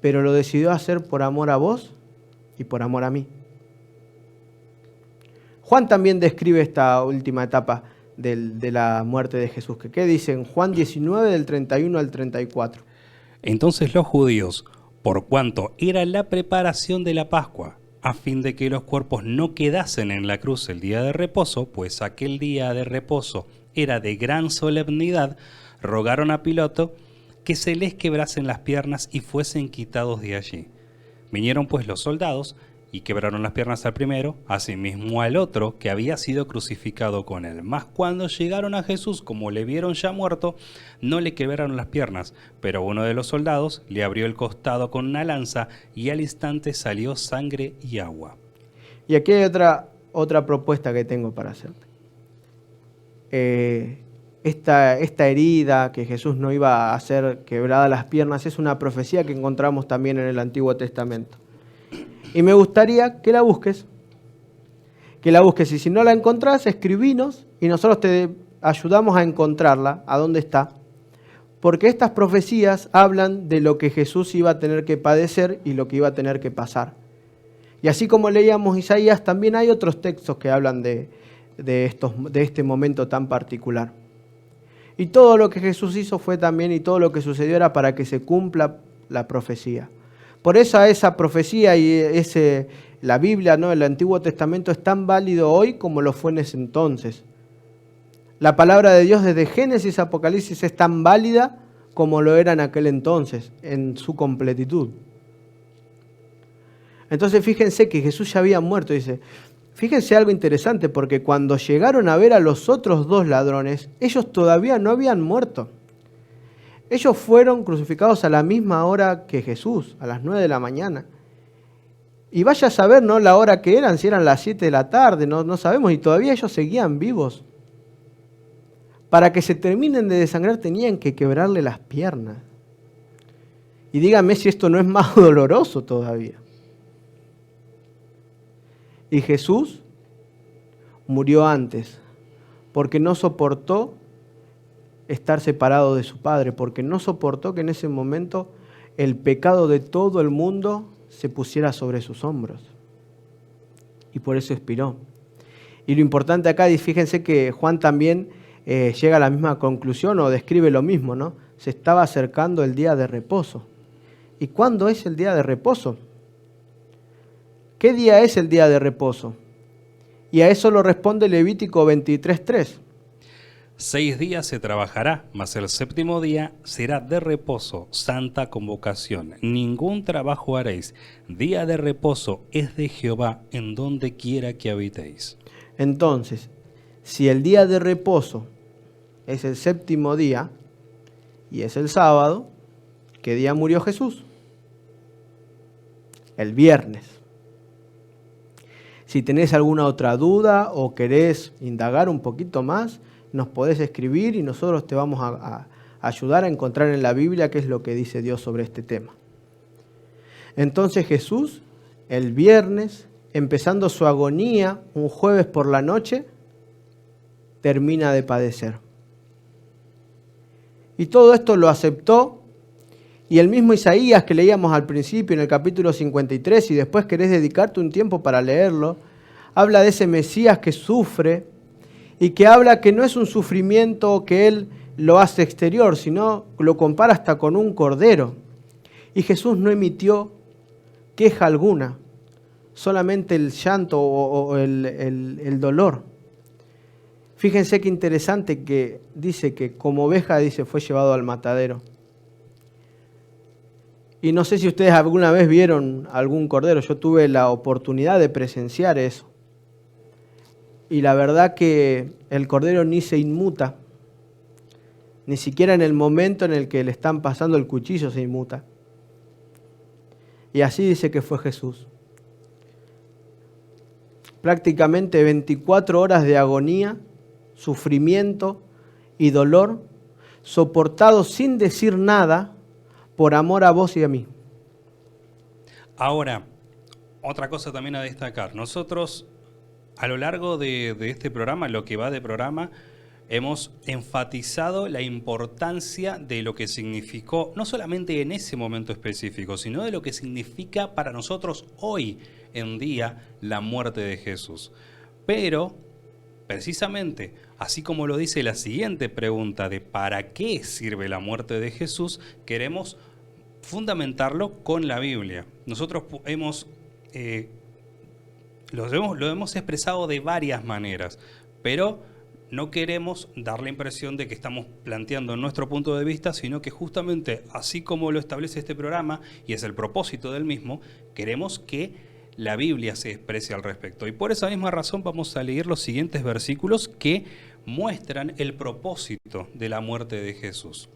pero lo decidió hacer por amor a vos y por amor a mí. Juan también describe esta última etapa de la muerte de Jesús. ¿Qué dice en Juan 19 del 31 al 34? Entonces los judíos, por cuanto era la preparación de la Pascua, a fin de que los cuerpos no quedasen en la cruz el día de reposo, pues aquel día de reposo era de gran solemnidad, rogaron a Pilato que se les quebrasen las piernas y fuesen quitados de allí. Vinieron pues los soldados y quebraron las piernas al primero, asimismo al otro que había sido crucificado con él. Mas cuando llegaron a Jesús, como le vieron ya muerto, no le quebraron las piernas, pero uno de los soldados le abrió el costado con una lanza y al instante salió sangre y agua. Y aquí hay otra propuesta que tengo para hacerte. Esta herida que Jesús no iba a hacer quebrada las piernas es una profecía que encontramos también en el Antiguo Testamento. Y me gustaría que la busques. Y si no la encontrás, escribinos y nosotros te ayudamos a encontrarla, a dónde está. Porque estas profecías hablan de lo que Jesús iba a tener que padecer y lo que iba a tener que pasar. Y así como leíamos Isaías, también hay otros textos que hablan de este momento tan particular. Y todo lo que Jesús hizo fue también, y todo lo que sucedió era para que se cumpla la profecía. Por eso esa profecía y la Biblia, ¿no? El Antiguo Testamento es tan válido hoy como lo fue en ese entonces. La palabra de Dios desde Génesis a Apocalipsis es tan válida como lo era en aquel entonces, en su completitud. Entonces fíjense que Jesús ya había muerto, dice. Fíjense algo interesante, porque cuando llegaron a ver a los otros dos ladrones, ellos todavía no habían muerto. Ellos fueron crucificados a la misma hora que Jesús, a las 9 de la mañana. Y vaya a saber, ¿no?, la hora que eran, si eran las 7 de la tarde, no sabemos, y todavía ellos seguían vivos. Para que se terminen de desangrar tenían que quebrarle las piernas. Y díganme si esto no es más doloroso todavía. Y Jesús murió antes, porque no soportó estar separado de su Padre, porque no soportó que en ese momento el pecado de todo el mundo se pusiera sobre sus hombros. Y por eso expiró. Y lo importante acá, y fíjense que Juan también llega a la misma conclusión o describe lo mismo, ¿no? Se estaba acercando el día de reposo. ¿Y cuándo es el día de reposo? ¿Qué día es el día de reposo? Y a eso lo responde Levítico 23:3. 6 días se trabajará, mas el séptimo día será de reposo, santa convocación. Ningún trabajo haréis. Día de reposo es de Jehová en donde quiera que habitéis. Entonces, si el día de reposo es el séptimo día y es el sábado, ¿qué día murió Jesús? El viernes. Si tenés alguna otra duda o querés indagar un poquito más, nos podés escribir y nosotros te vamos a ayudar a encontrar en la Biblia qué es lo que dice Dios sobre este tema. Entonces Jesús, el viernes, empezando su agonía un jueves por la noche, termina de padecer. Y todo esto lo aceptó, y el mismo Isaías que leíamos al principio en el capítulo 53, y después querés dedicarte un tiempo para leerlo, habla de ese Mesías que sufre, y que habla que no es un sufrimiento que Él lo hace exterior, sino lo compara hasta con un cordero. Y Jesús no emitió queja alguna, solamente el llanto o el dolor. Fíjense qué interesante que dice que como oveja, dice, fue llevado al matadero. Y no sé si ustedes alguna vez vieron algún cordero, yo tuve la oportunidad de presenciar eso. Y la verdad que el cordero ni se inmuta, ni siquiera en el momento en el que le están pasando el cuchillo se inmuta. Y así dice que fue Jesús. Prácticamente 24 horas de agonía, sufrimiento y dolor, soportado sin decir nada por amor a vos y a mí. Ahora, otra cosa también a destacar. Nosotros, a lo largo de este programa, lo que va de programa, hemos enfatizado la importancia de lo que significó, no solamente en ese momento específico, sino de lo que significa para nosotros hoy en día la muerte de Jesús. Pero, precisamente, así como lo dice la siguiente pregunta de ¿para qué sirve la muerte de Jesús?, queremos fundamentarlo con la Biblia. Nosotros lo hemos expresado de varias maneras, pero no queremos dar la impresión de que estamos planteando nuestro punto de vista, sino que justamente, así como lo establece este programa, y es el propósito del mismo, queremos que la Biblia se exprese al respecto. Y por esa misma razón vamos a leer los siguientes versículos que muestran el propósito de la muerte de Jesús.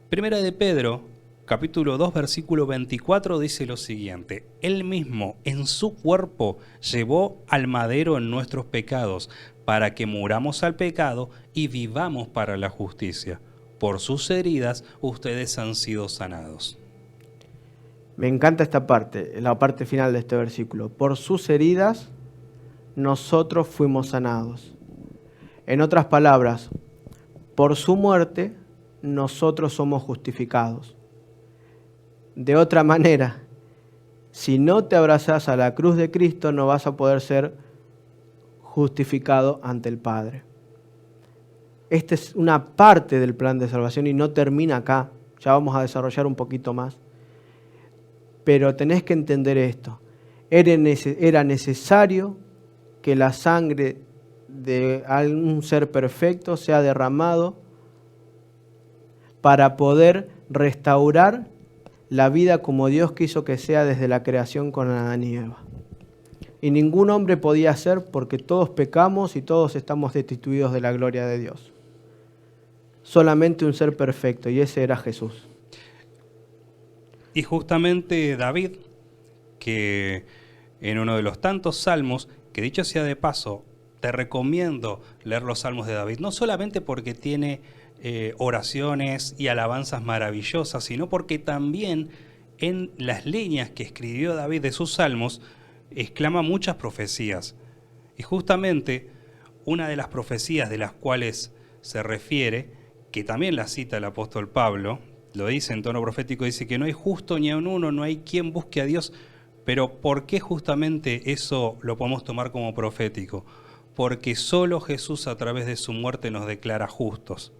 Primera de Pedro, capítulo 2, versículo 24, dice lo siguiente: Él mismo en su cuerpo llevó al madero en nuestros pecados, para que muramos al pecado y vivamos para la justicia. Por sus heridas ustedes han sido sanados. Me encanta esta parte, la parte final de este versículo. Por sus heridas nosotros fuimos sanados. En otras palabras, por su muerte nosotros somos justificados. De otra manera, si no te abrazas a la cruz de Cristo, no vas a poder ser justificado ante el Padre. Esta es una parte del plan de salvación y no termina acá. Ya vamos a desarrollar un poquito más. Pero tenés que entender esto. Era necesario que la sangre de algún ser perfecto sea derramado para poder restaurar la vida como Dios quiso que sea desde la creación con Adán y Eva. Y ningún hombre podía hacer porque todos pecamos y todos estamos destituidos de la gloria de Dios. Solamente un ser perfecto, y ese era Jesús. Y justamente David, que en uno de los tantos salmos, que dicho sea de paso, te recomiendo leer los salmos de David, no solamente porque tiene oraciones y alabanzas maravillosas, sino porque también en las líneas que escribió David de sus salmos, exclama muchas profecías. Y justamente una de las profecías de las cuales se refiere, que también la cita el apóstol Pablo, lo dice en tono profético, dice que no hay justo ni aun uno, no hay quien busque a Dios. Pero ¿por qué justamente eso lo podemos tomar como profético? porque solo Jesús a través de su muerte nos declara justos.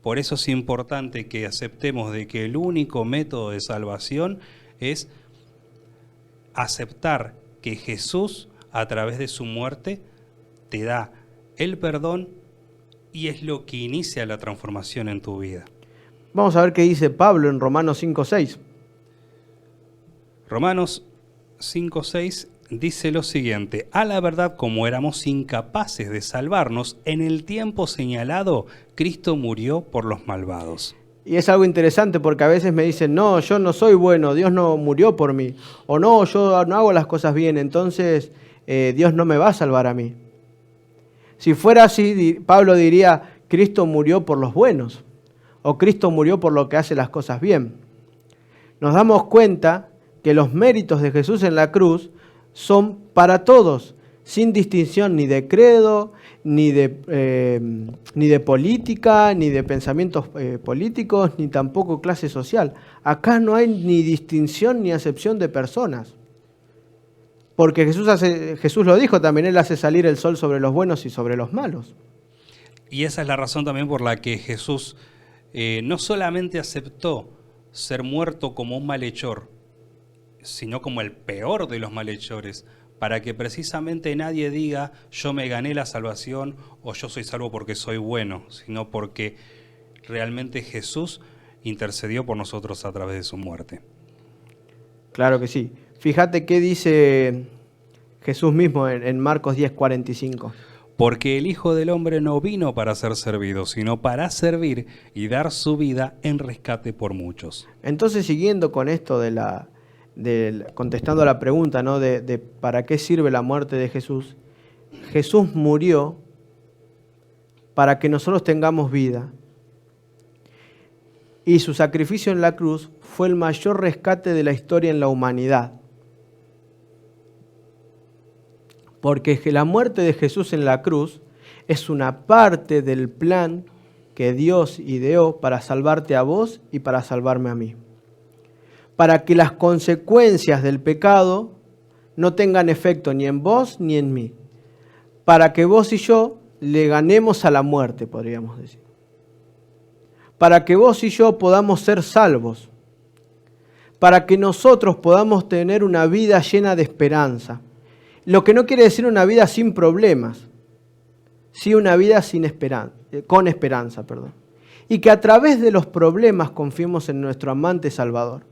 Por eso es importante que aceptemos de que el único método de salvación es aceptar que Jesús a través de su muerte te da el perdón y es lo que inicia la transformación en tu vida. Vamos a ver qué dice Pablo en Romanos 5:6. Romanos 5:6 dice lo siguiente: a la verdad, como éramos incapaces de salvarnos, en el tiempo señalado, Cristo murió por los malvados. Y es algo interesante porque a veces me dicen, no, yo no soy bueno, Dios no murió por mí. O no, yo no hago las cosas bien, entonces Dios no me va a salvar a mí. Si fuera así, Pablo diría, Cristo murió por los buenos. O Cristo murió por lo que hace las cosas bien. Nos damos cuenta que los méritos de Jesús en la cruz son para todos, sin distinción ni de credo, ni de política, ni de pensamientos políticos, ni tampoco clase social. Acá no hay ni distinción ni acepción de personas. Porque Jesús lo dijo también, Él hace salir el sol sobre los buenos y sobre los malos. Y esa es la razón también por la que Jesús no solamente aceptó ser muerto como un malhechor, sino como el peor de los malhechores, para que precisamente nadie diga yo me gané la salvación o yo soy salvo porque soy bueno, sino porque realmente Jesús intercedió por nosotros a través de su muerte. Claro que sí. Fíjate qué dice Jesús mismo en Marcos 10:45. Porque el Hijo del Hombre no vino para ser servido, sino para servir y dar su vida en rescate por muchos. Entonces, siguiendo con esto contestando a la pregunta, ¿no? de para qué sirve la muerte de Jesús, Jesús murió para que nosotros tengamos vida. Y su sacrificio en la cruz fue el mayor rescate de la historia en la humanidad. Porque la muerte de Jesús en la cruz es una parte del plan que Dios ideó para salvarte a vos y para salvarme a mí. Para que las consecuencias del pecado no tengan efecto ni en vos ni en mí. Para que vos y yo le ganemos a la muerte, podríamos decir. Para que vos y yo podamos ser salvos. Para que nosotros podamos tener una vida llena de esperanza. Lo que no quiere decir una vida sin problemas, sí una vida con esperanza. Y que a través de los problemas confiemos en nuestro amante Salvador.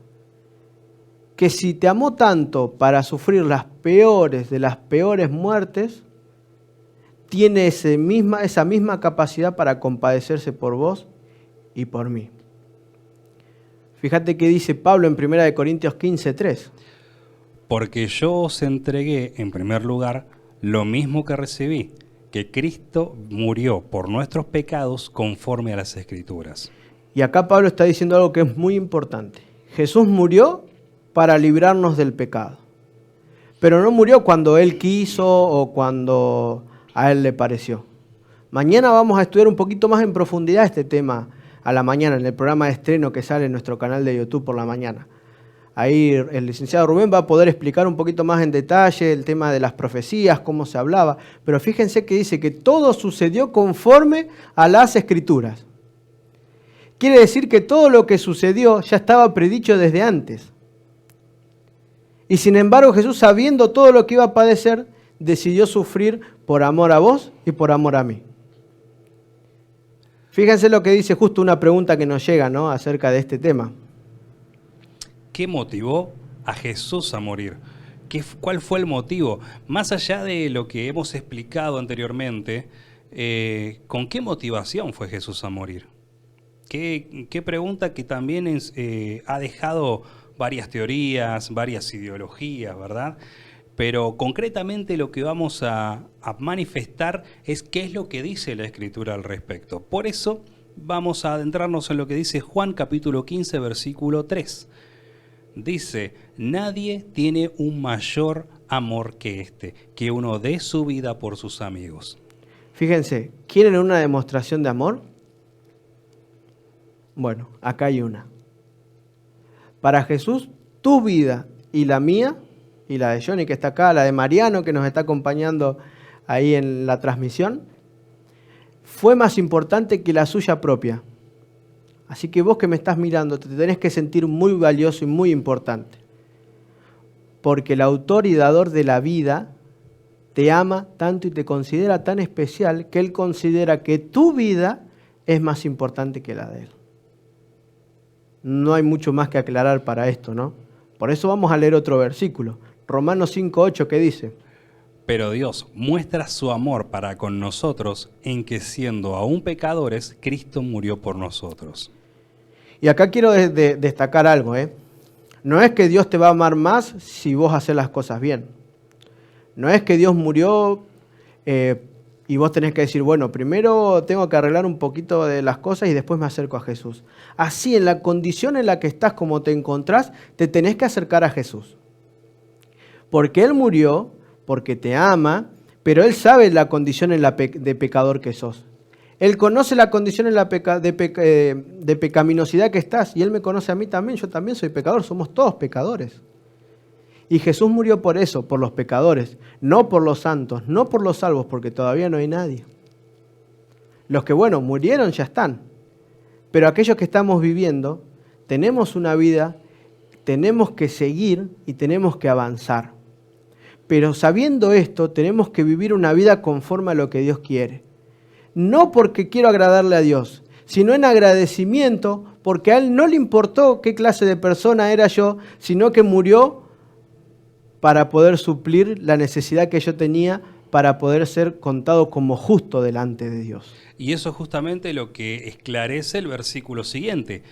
Que si te amó tanto para sufrir las peores de las peores muertes, tiene esa misma capacidad para compadecerse por vos y por mí. Fíjate qué dice Pablo en 1 Corintios 15:3. Porque yo os entregué, en primer lugar, lo mismo que recibí, que Cristo murió por nuestros pecados conforme a las Escrituras. Y acá Pablo está diciendo algo que es muy importante. Jesús murió para librarnos del pecado. Pero no murió cuando Él quiso o cuando a Él le pareció. Mañana vamos a estudiar un poquito más en profundidad este tema a la mañana, en el programa de estreno que sale en nuestro canal de YouTube por la mañana. Ahí el licenciado Rubén va a poder explicar un poquito más en detalle el tema de las profecías, cómo se hablaba. Pero fíjense que dice que todo sucedió conforme a las Escrituras. Quiere decir que todo lo que sucedió ya estaba predicho desde antes. Y sin embargo Jesús, sabiendo todo lo que iba a padecer, decidió sufrir por amor a vos y por amor a mí. Fíjense lo que dice justo una pregunta que nos llega, ¿no?, acerca de este tema. ¿Qué motivó a Jesús a morir? ¿Cuál fue el motivo? Más allá de lo que hemos explicado anteriormente, ¿con qué motivación fue Jesús a morir? Qué pregunta que también ha dejado varias teorías, varias ideologías, ¿verdad? Pero concretamente lo que vamos a manifestar es qué es lo que dice la Escritura al respecto. Por eso vamos a adentrarnos en lo que dice Juan capítulo 15, versículo 3. Dice, nadie tiene un mayor amor que este, que uno dé su vida por sus amigos. Fíjense, ¿quieren una demostración de amor? Bueno, acá hay una. Para Jesús, tu vida y la mía, y la de Johnny que está acá, la de Mariano que nos está acompañando ahí en la transmisión, fue más importante que la suya propia. Así que vos que me estás mirando, te tenés que sentir muy valioso y muy importante. Porque el autor y dador de la vida te ama tanto y te considera tan especial que Él considera que tu vida es más importante que la de Él. No hay mucho más que aclarar para esto, ¿no? Por eso vamos a leer otro versículo. Romanos 5:8, ¿qué dice? Pero Dios muestra su amor para con nosotros en que siendo aún pecadores, Cristo murió por nosotros. Y acá quiero destacar algo, ¿eh? No es que Dios te va a amar más si vos haces las cosas bien. No es que Dios murió y vos tenés que decir, bueno, primero tengo que arreglar un poquito de las cosas y después me acerco a Jesús. Así, en la condición en la que estás, como te encontrás, te tenés que acercar a Jesús. Porque Él murió, porque te ama, pero Él sabe la condición de pecador que sos. Él conoce la condición de pecaminosidad que estás y Él me conoce a mí también, yo también soy pecador, somos todos pecadores. Y Jesús murió por eso, por los pecadores, no por los santos, no por los salvos, porque todavía no hay nadie. Los que, bueno, murieron ya están, pero aquellos que estamos viviendo, tenemos una vida, tenemos que seguir y tenemos que avanzar. Pero sabiendo esto, tenemos que vivir una vida conforme a lo que Dios quiere. No porque quiero agradarle a Dios, sino en agradecimiento, porque a Él no le importó qué clase de persona era yo, sino que murió para poder suplir la necesidad que yo tenía para poder ser contado como justo delante de Dios. Y eso es justamente lo que esclarece el versículo siguiente.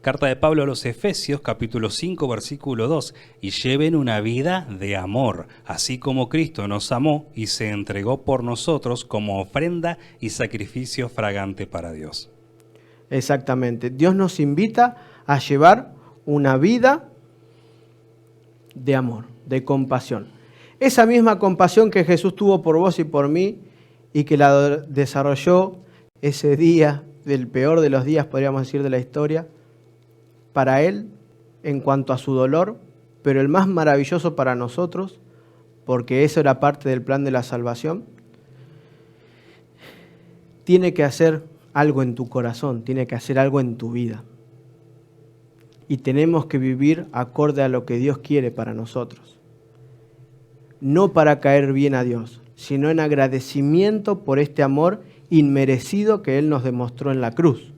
Carta de Pablo a los Efesios, capítulo 5, versículo 2. Y lleven una vida de amor, así como Cristo nos amó y se entregó por nosotros como ofrenda y sacrificio fragante para Dios. Exactamente. Dios nos invita a llevar una vida de amor, de compasión. Esa misma compasión que Jesús tuvo por vos y por mí y que la desarrolló ese día, del peor de los días, podríamos decir, de la historia, para Él en cuanto a su dolor, pero el más maravilloso para nosotros, porque eso era parte del plan de la salvación, tiene que hacer algo en tu corazón, tiene que hacer algo en tu vida. Y tenemos que vivir acorde a lo que Dios quiere para nosotros. No para caer bien a Dios, sino en agradecimiento por este amor inmerecido que Él nos demostró en la cruz.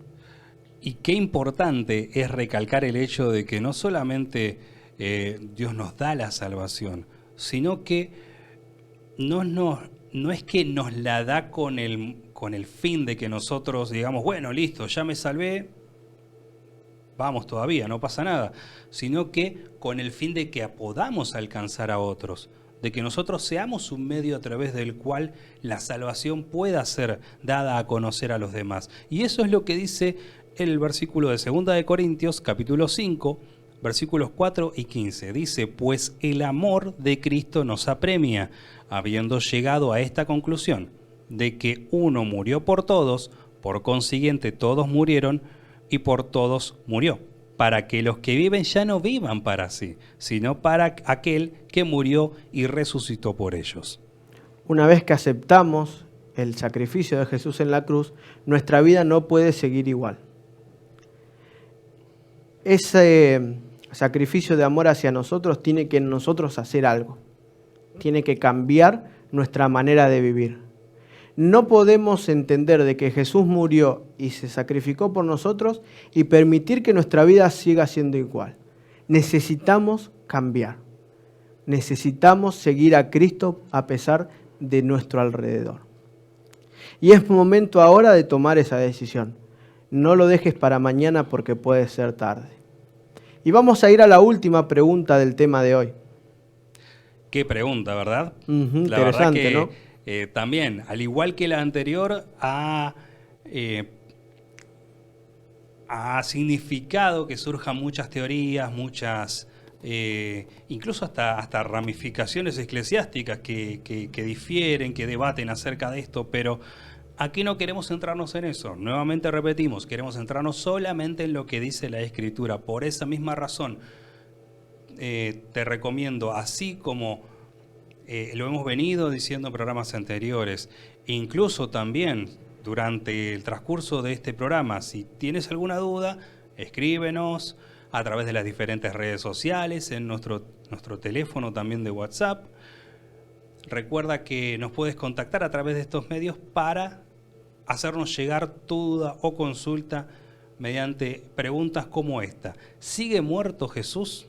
Y qué importante es recalcar el hecho de que no solamente Dios nos da la salvación, sino que no es que nos la da con el fin de que nosotros digamos, bueno, listo, ya me salvé, vamos todavía, no pasa nada, sino que con el fin de que podamos alcanzar a otros, de que nosotros seamos un medio a través del cual la salvación pueda ser dada a conocer a los demás. Y eso es lo que dice el versículo de 2 de Corintios, capítulo 5, versículos 4 y 15. Dice, pues el amor de Cristo nos apremia, habiendo llegado a esta conclusión, de que uno murió por todos, por consiguiente todos murieron y por todos murió, para que los que viven ya no vivan para sí, sino para aquel que murió y resucitó por ellos. Una vez que aceptamos el sacrificio de Jesús en la cruz, nuestra vida no puede seguir igual. Ese sacrificio de amor hacia nosotros tiene que en nosotros hacer algo. Tiene que cambiar nuestra manera de vivir. No podemos entender de que Jesús murió y se sacrificó por nosotros y permitir que nuestra vida siga siendo igual. Necesitamos cambiar. Necesitamos seguir a Cristo a pesar de nuestro alrededor. Y es momento ahora de tomar esa decisión. No lo dejes para mañana porque puede ser tarde. Y vamos a ir a la última pregunta del tema de hoy. Qué pregunta, ¿verdad? Interesante, verdad que, ¿no? También, al igual que la anterior, ha significado que surjan muchas teorías, muchas, incluso hasta ramificaciones eclesiásticas que difieren, que debaten acerca de esto, pero aquí no queremos centrarnos en eso. Nuevamente repetimos, queremos centrarnos solamente en lo que dice la Escritura. Por esa misma razón, te recomiendo, así como lo hemos venido diciendo en programas anteriores, incluso también durante el transcurso de este programa. Si tienes alguna duda, escríbenos a través de las diferentes redes sociales, en nuestro teléfono también de WhatsApp. Recuerda que nos puedes contactar a través de estos medios para hacernos llegar tu duda o consulta mediante preguntas como esta. ¿Sigue muerto Jesús?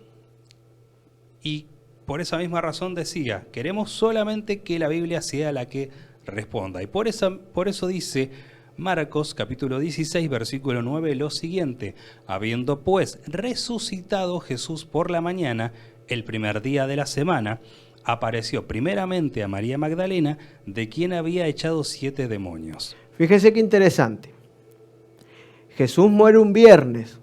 Y por esa misma razón decía, queremos solamente que la Biblia sea la que responda. Y por eso dice Marcos capítulo 16, versículo 9, lo siguiente: habiendo pues resucitado Jesús por la mañana, el primer día de la semana, apareció primeramente a María Magdalena, de quien había echado 7 demonios. Fíjese qué interesante. Jesús muere un viernes.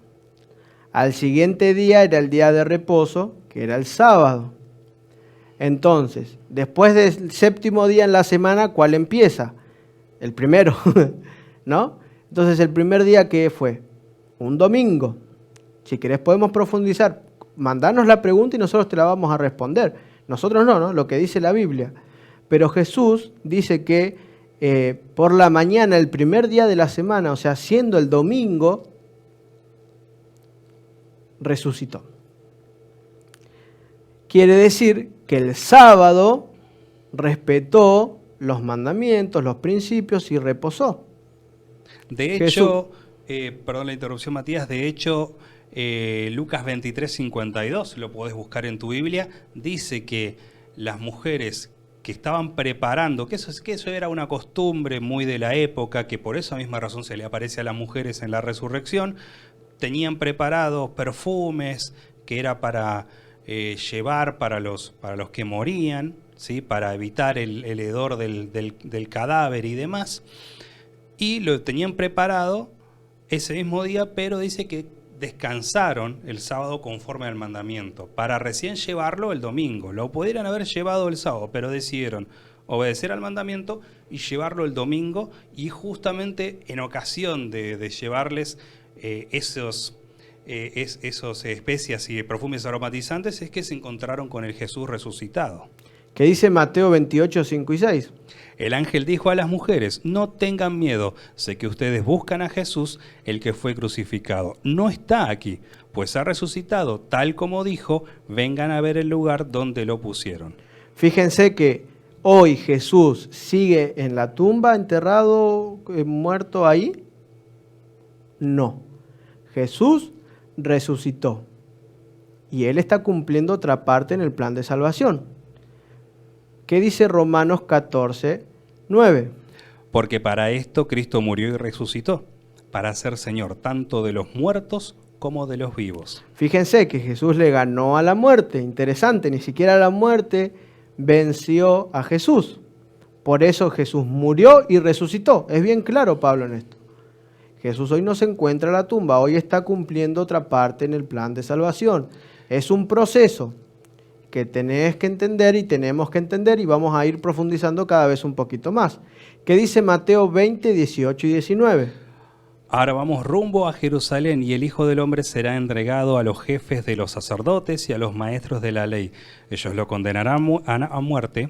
Al siguiente día era el día de reposo, que era el sábado. Entonces, después del séptimo día en la semana, ¿cuál empieza? El primero, ¿no? Entonces, el primer día, ¿qué fue? Un domingo. Si querés podemos profundizar. Mandanos la pregunta y nosotros te la vamos a responder. Nosotros no, ¿no? Lo que dice la Biblia. Pero Jesús dice que por la mañana, el primer día de la semana, o sea, siendo el domingo, resucitó. Quiere decir que el sábado respetó los mandamientos, los principios y reposó. De hecho, perdón la interrupción, Matías, de hecho, Lucas 23:52, lo podés buscar en tu Biblia, dice que las mujeres que estaban preparando, que eso era una costumbre muy de la época, que por esa misma razón se le aparece a las mujeres en la resurrección, tenían preparados perfumes que era para llevar para los que morían, ¿sí? Para evitar el hedor del cadáver y demás, y lo tenían preparado ese mismo día, pero dice que descansaron el sábado conforme al mandamiento, para recién llevarlo el domingo. Lo pudieran haber llevado el sábado, pero decidieron obedecer al mandamiento y llevarlo el domingo, y justamente en ocasión de llevarles esos especias y perfumes aromatizantes es que se encontraron con el Jesús resucitado. ¿Qué dice Mateo 28, 5 y 6? El ángel dijo a las mujeres: no tengan miedo, sé que ustedes buscan a Jesús, el que fue crucificado. No está aquí, pues ha resucitado, tal como dijo. Vengan a ver el lugar donde lo pusieron. Fíjense que hoy Jesús sigue en la tumba, enterrado, muerto ahí. No. Jesús resucitó. Y Él está cumpliendo otra parte en el plan de salvación. ¿Qué dice Romanos 14, 9? Porque para esto Cristo murió y resucitó, para ser Señor tanto de los muertos como de los vivos. Fíjense que Jesús le ganó a la muerte. Interesante, ni siquiera la muerte venció a Jesús. Por eso Jesús murió y resucitó. Es bien claro, Pablo, en esto. Jesús hoy no se encuentra en la tumba, hoy está cumpliendo otra parte en el plan de salvación. Es un proceso que tenés que entender y tenemos que entender, y vamos a ir profundizando cada vez un poquito más. ¿Qué dice Mateo 20, 18 y 19? Ahora vamos rumbo a Jerusalén, y el Hijo del Hombre será entregado a los jefes de los sacerdotes y a los maestros de la ley. Ellos lo condenarán a muerte.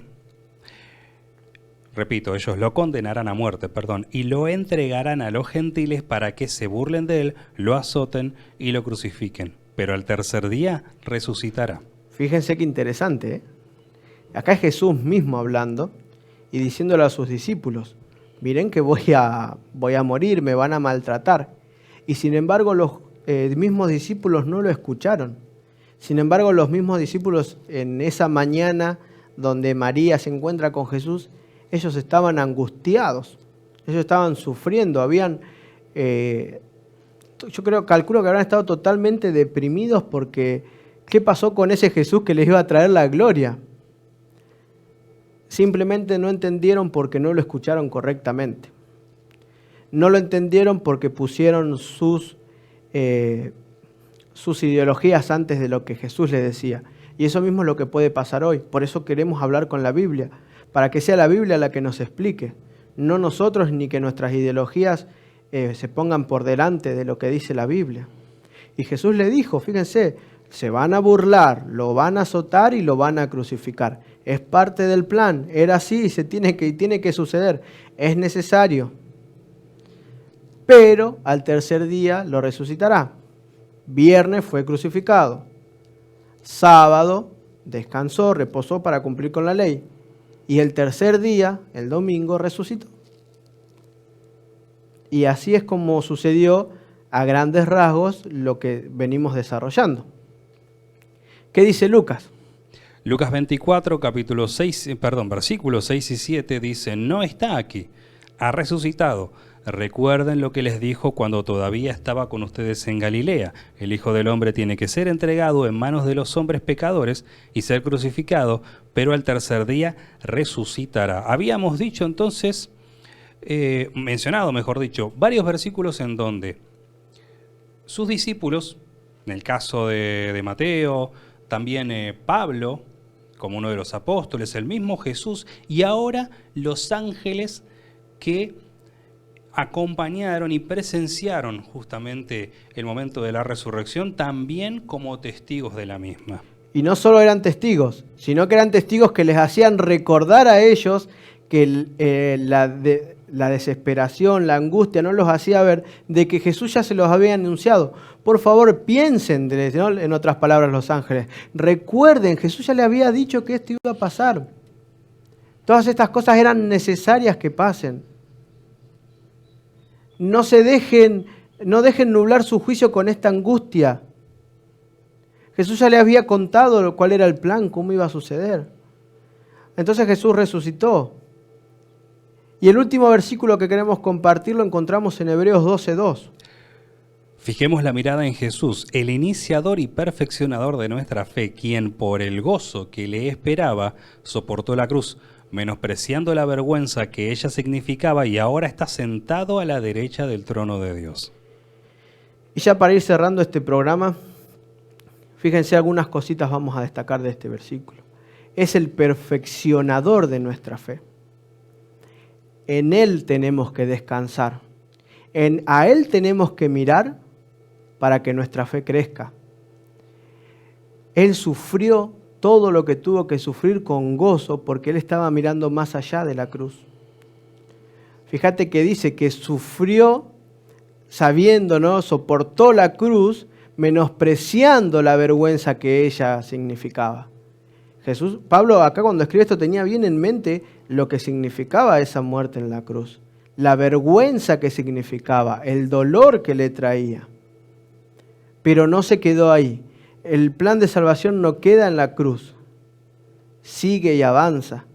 Repito, ellos lo condenarán a muerte, y lo entregarán a los gentiles para que se burlen de él, lo azoten y lo crucifiquen. Pero al tercer día resucitará. Fíjense qué interesante, ¿eh? Acá es Jesús mismo hablando y diciéndole a sus discípulos: miren que voy a morir, me van a maltratar. Y sin embargo los mismos discípulos no lo escucharon. Sin embargo los mismos discípulos en esa mañana donde María se encuentra con Jesús, ellos estaban angustiados, ellos estaban sufriendo, calculo que habrán estado totalmente deprimidos porque ¿qué pasó con ese Jesús que les iba a traer la gloria? Simplemente no entendieron porque no lo escucharon correctamente. No lo entendieron porque pusieron sus ideologías antes de lo que Jesús les decía. Y eso mismo es lo que puede pasar hoy. Por eso queremos hablar con la Biblia, para que sea la Biblia la que nos explique. No nosotros, ni que nuestras ideologías se pongan por delante de lo que dice la Biblia. Y Jesús le dijo, fíjense, se van a burlar, lo van a azotar y lo van a crucificar. Es parte del plan. Era así, tiene que suceder. Es necesario. Pero al tercer día lo resucitará. Viernes fue crucificado. Sábado descansó, reposó para cumplir con la ley. Y el tercer día, el domingo, resucitó. Y así es como sucedió a grandes rasgos lo que venimos desarrollando. ¿Qué dice Lucas? Lucas 24, versículos 6 y 7 dice: no está aquí, ha resucitado. Recuerden lo que les dijo cuando todavía estaba con ustedes en Galilea. El Hijo del Hombre tiene que ser entregado en manos de los hombres pecadores y ser crucificado, pero al tercer día resucitará. Habíamos dicho entonces, mencionado varios versículos en donde sus discípulos, en el caso de Mateo, también Pablo, como uno de los apóstoles, el mismo Jesús, y ahora los ángeles que acompañaron y presenciaron justamente el momento de la resurrección, también como testigos de la misma. Y no solo eran testigos, sino que eran testigos que les hacían recordar a ellos que la desesperación, la angustia no los hacía ver de que Jesús ya se los había anunciado. Por favor, piensen, ¿no? En otras palabras los ángeles, recuerden, Jesús ya le había dicho que esto iba a pasar. Todas estas cosas eran necesarias que pasen. No dejen nublar su juicio con esta angustia. Jesús ya le había contado cuál era el plan, cómo iba a suceder. Entonces Jesús resucitó. Y el último versículo que queremos compartir lo encontramos en Hebreos 12:2. Fijemos la mirada en Jesús, el iniciador y perfeccionador de nuestra fe, quien por el gozo que le esperaba soportó la cruz, menospreciando la vergüenza que ella significaba, y ahora está sentado a la derecha del trono de Dios. Y ya para ir cerrando este programa, fíjense, algunas cositas vamos a destacar de este versículo. Es el perfeccionador de nuestra fe. En Él tenemos que descansar. A Él tenemos que mirar para que nuestra fe crezca. Él sufrió todo lo que tuvo que sufrir con gozo porque Él estaba mirando más allá de la cruz. Fíjate que dice que sufrió sabiendo, ¿no? Soportó la cruz menospreciando la vergüenza que ella significaba. Pablo acá cuando escribe esto tenía bien en mente lo que significaba esa muerte en la cruz, la vergüenza que significaba, el dolor que le traía. Pero no se quedó ahí. El plan de salvación no queda en la cruz, sigue y avanza.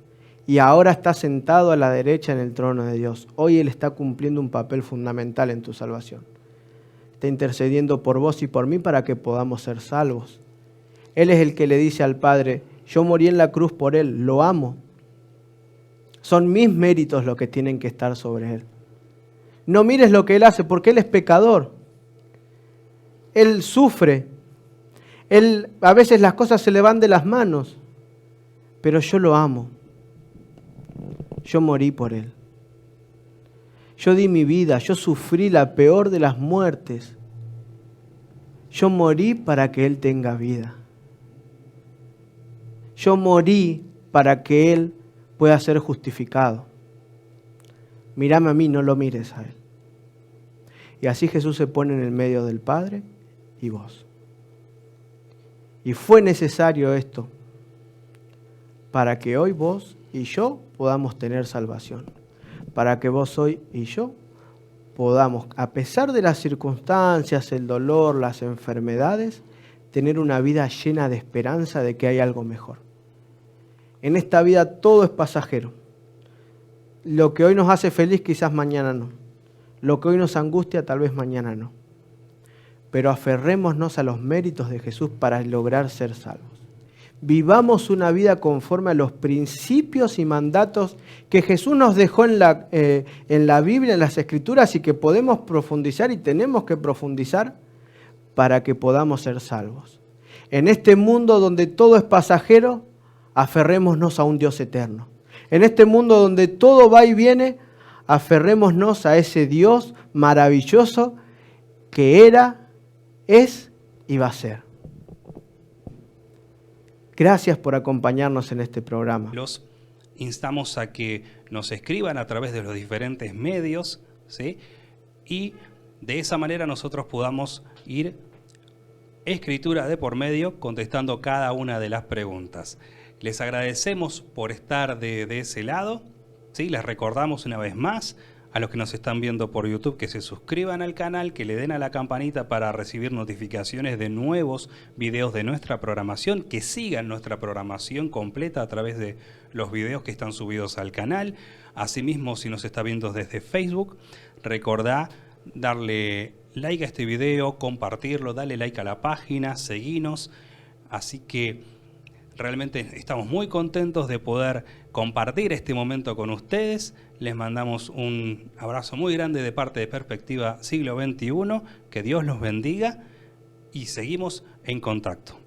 Y ahora está sentado a la derecha en el trono de Dios. Hoy Él está cumpliendo un papel fundamental en tu salvación. Está intercediendo por vos y por mí para que podamos ser salvos. Él es el que le dice al Padre: yo morí en la cruz por Él, lo amo. Son mis méritos los que tienen que estar sobre Él. No mires lo que Él hace, porque Él es pecador. Él sufre. A veces las cosas se le van de las manos, pero yo lo amo. Yo morí por Él. Yo di mi vida, yo sufrí la peor de las muertes. Yo morí para que Él tenga vida. Yo morí para que Él pueda ser justificado. Mírame a mí, no lo mires a Él. Y así Jesús se pone en el medio del Padre y vos. Y fue necesario esto para que hoy vos y yo podamos tener salvación. Para que vos hoy y yo podamos, a pesar de las circunstancias, el dolor, las enfermedades, tener una vida llena de esperanza de que hay algo mejor. En esta vida todo es pasajero. Lo que hoy nos hace feliz quizás mañana no. Lo que hoy nos angustia tal vez mañana no. Pero aferrémonos a los méritos de Jesús para lograr ser salvos. Vivamos una vida conforme a los principios y mandatos que Jesús nos dejó en la Biblia, en las Escrituras, y que podemos profundizar y tenemos que profundizar para que podamos ser salvos. En este mundo donde todo es pasajero, aferrémonos a un Dios eterno. En este mundo donde todo va y viene, aferrémonos a ese Dios maravilloso que era, es y va a ser. Gracias por acompañarnos en este programa. Los instamos a que nos escriban a través de los diferentes medios, ¿sí? Y de esa manera nosotros podamos ir escritura de por medio contestando cada una de las preguntas. Les agradecemos por estar de ese lado, ¿sí? Les recordamos una vez más a los que nos están viendo por YouTube que se suscriban al canal, que le den a la campanita para recibir notificaciones de nuevos videos de nuestra programación, que sigan nuestra programación completa a través de los videos que están subidos al canal. Asimismo, si nos está viendo desde Facebook, recordá darle like a este video, compartirlo, dale like a la página, seguinos. Así que realmente estamos muy contentos de poder compartir este momento con ustedes. Les mandamos un abrazo muy grande de parte de Perspectiva Siglo XXI. Que Dios los bendiga y seguimos en contacto.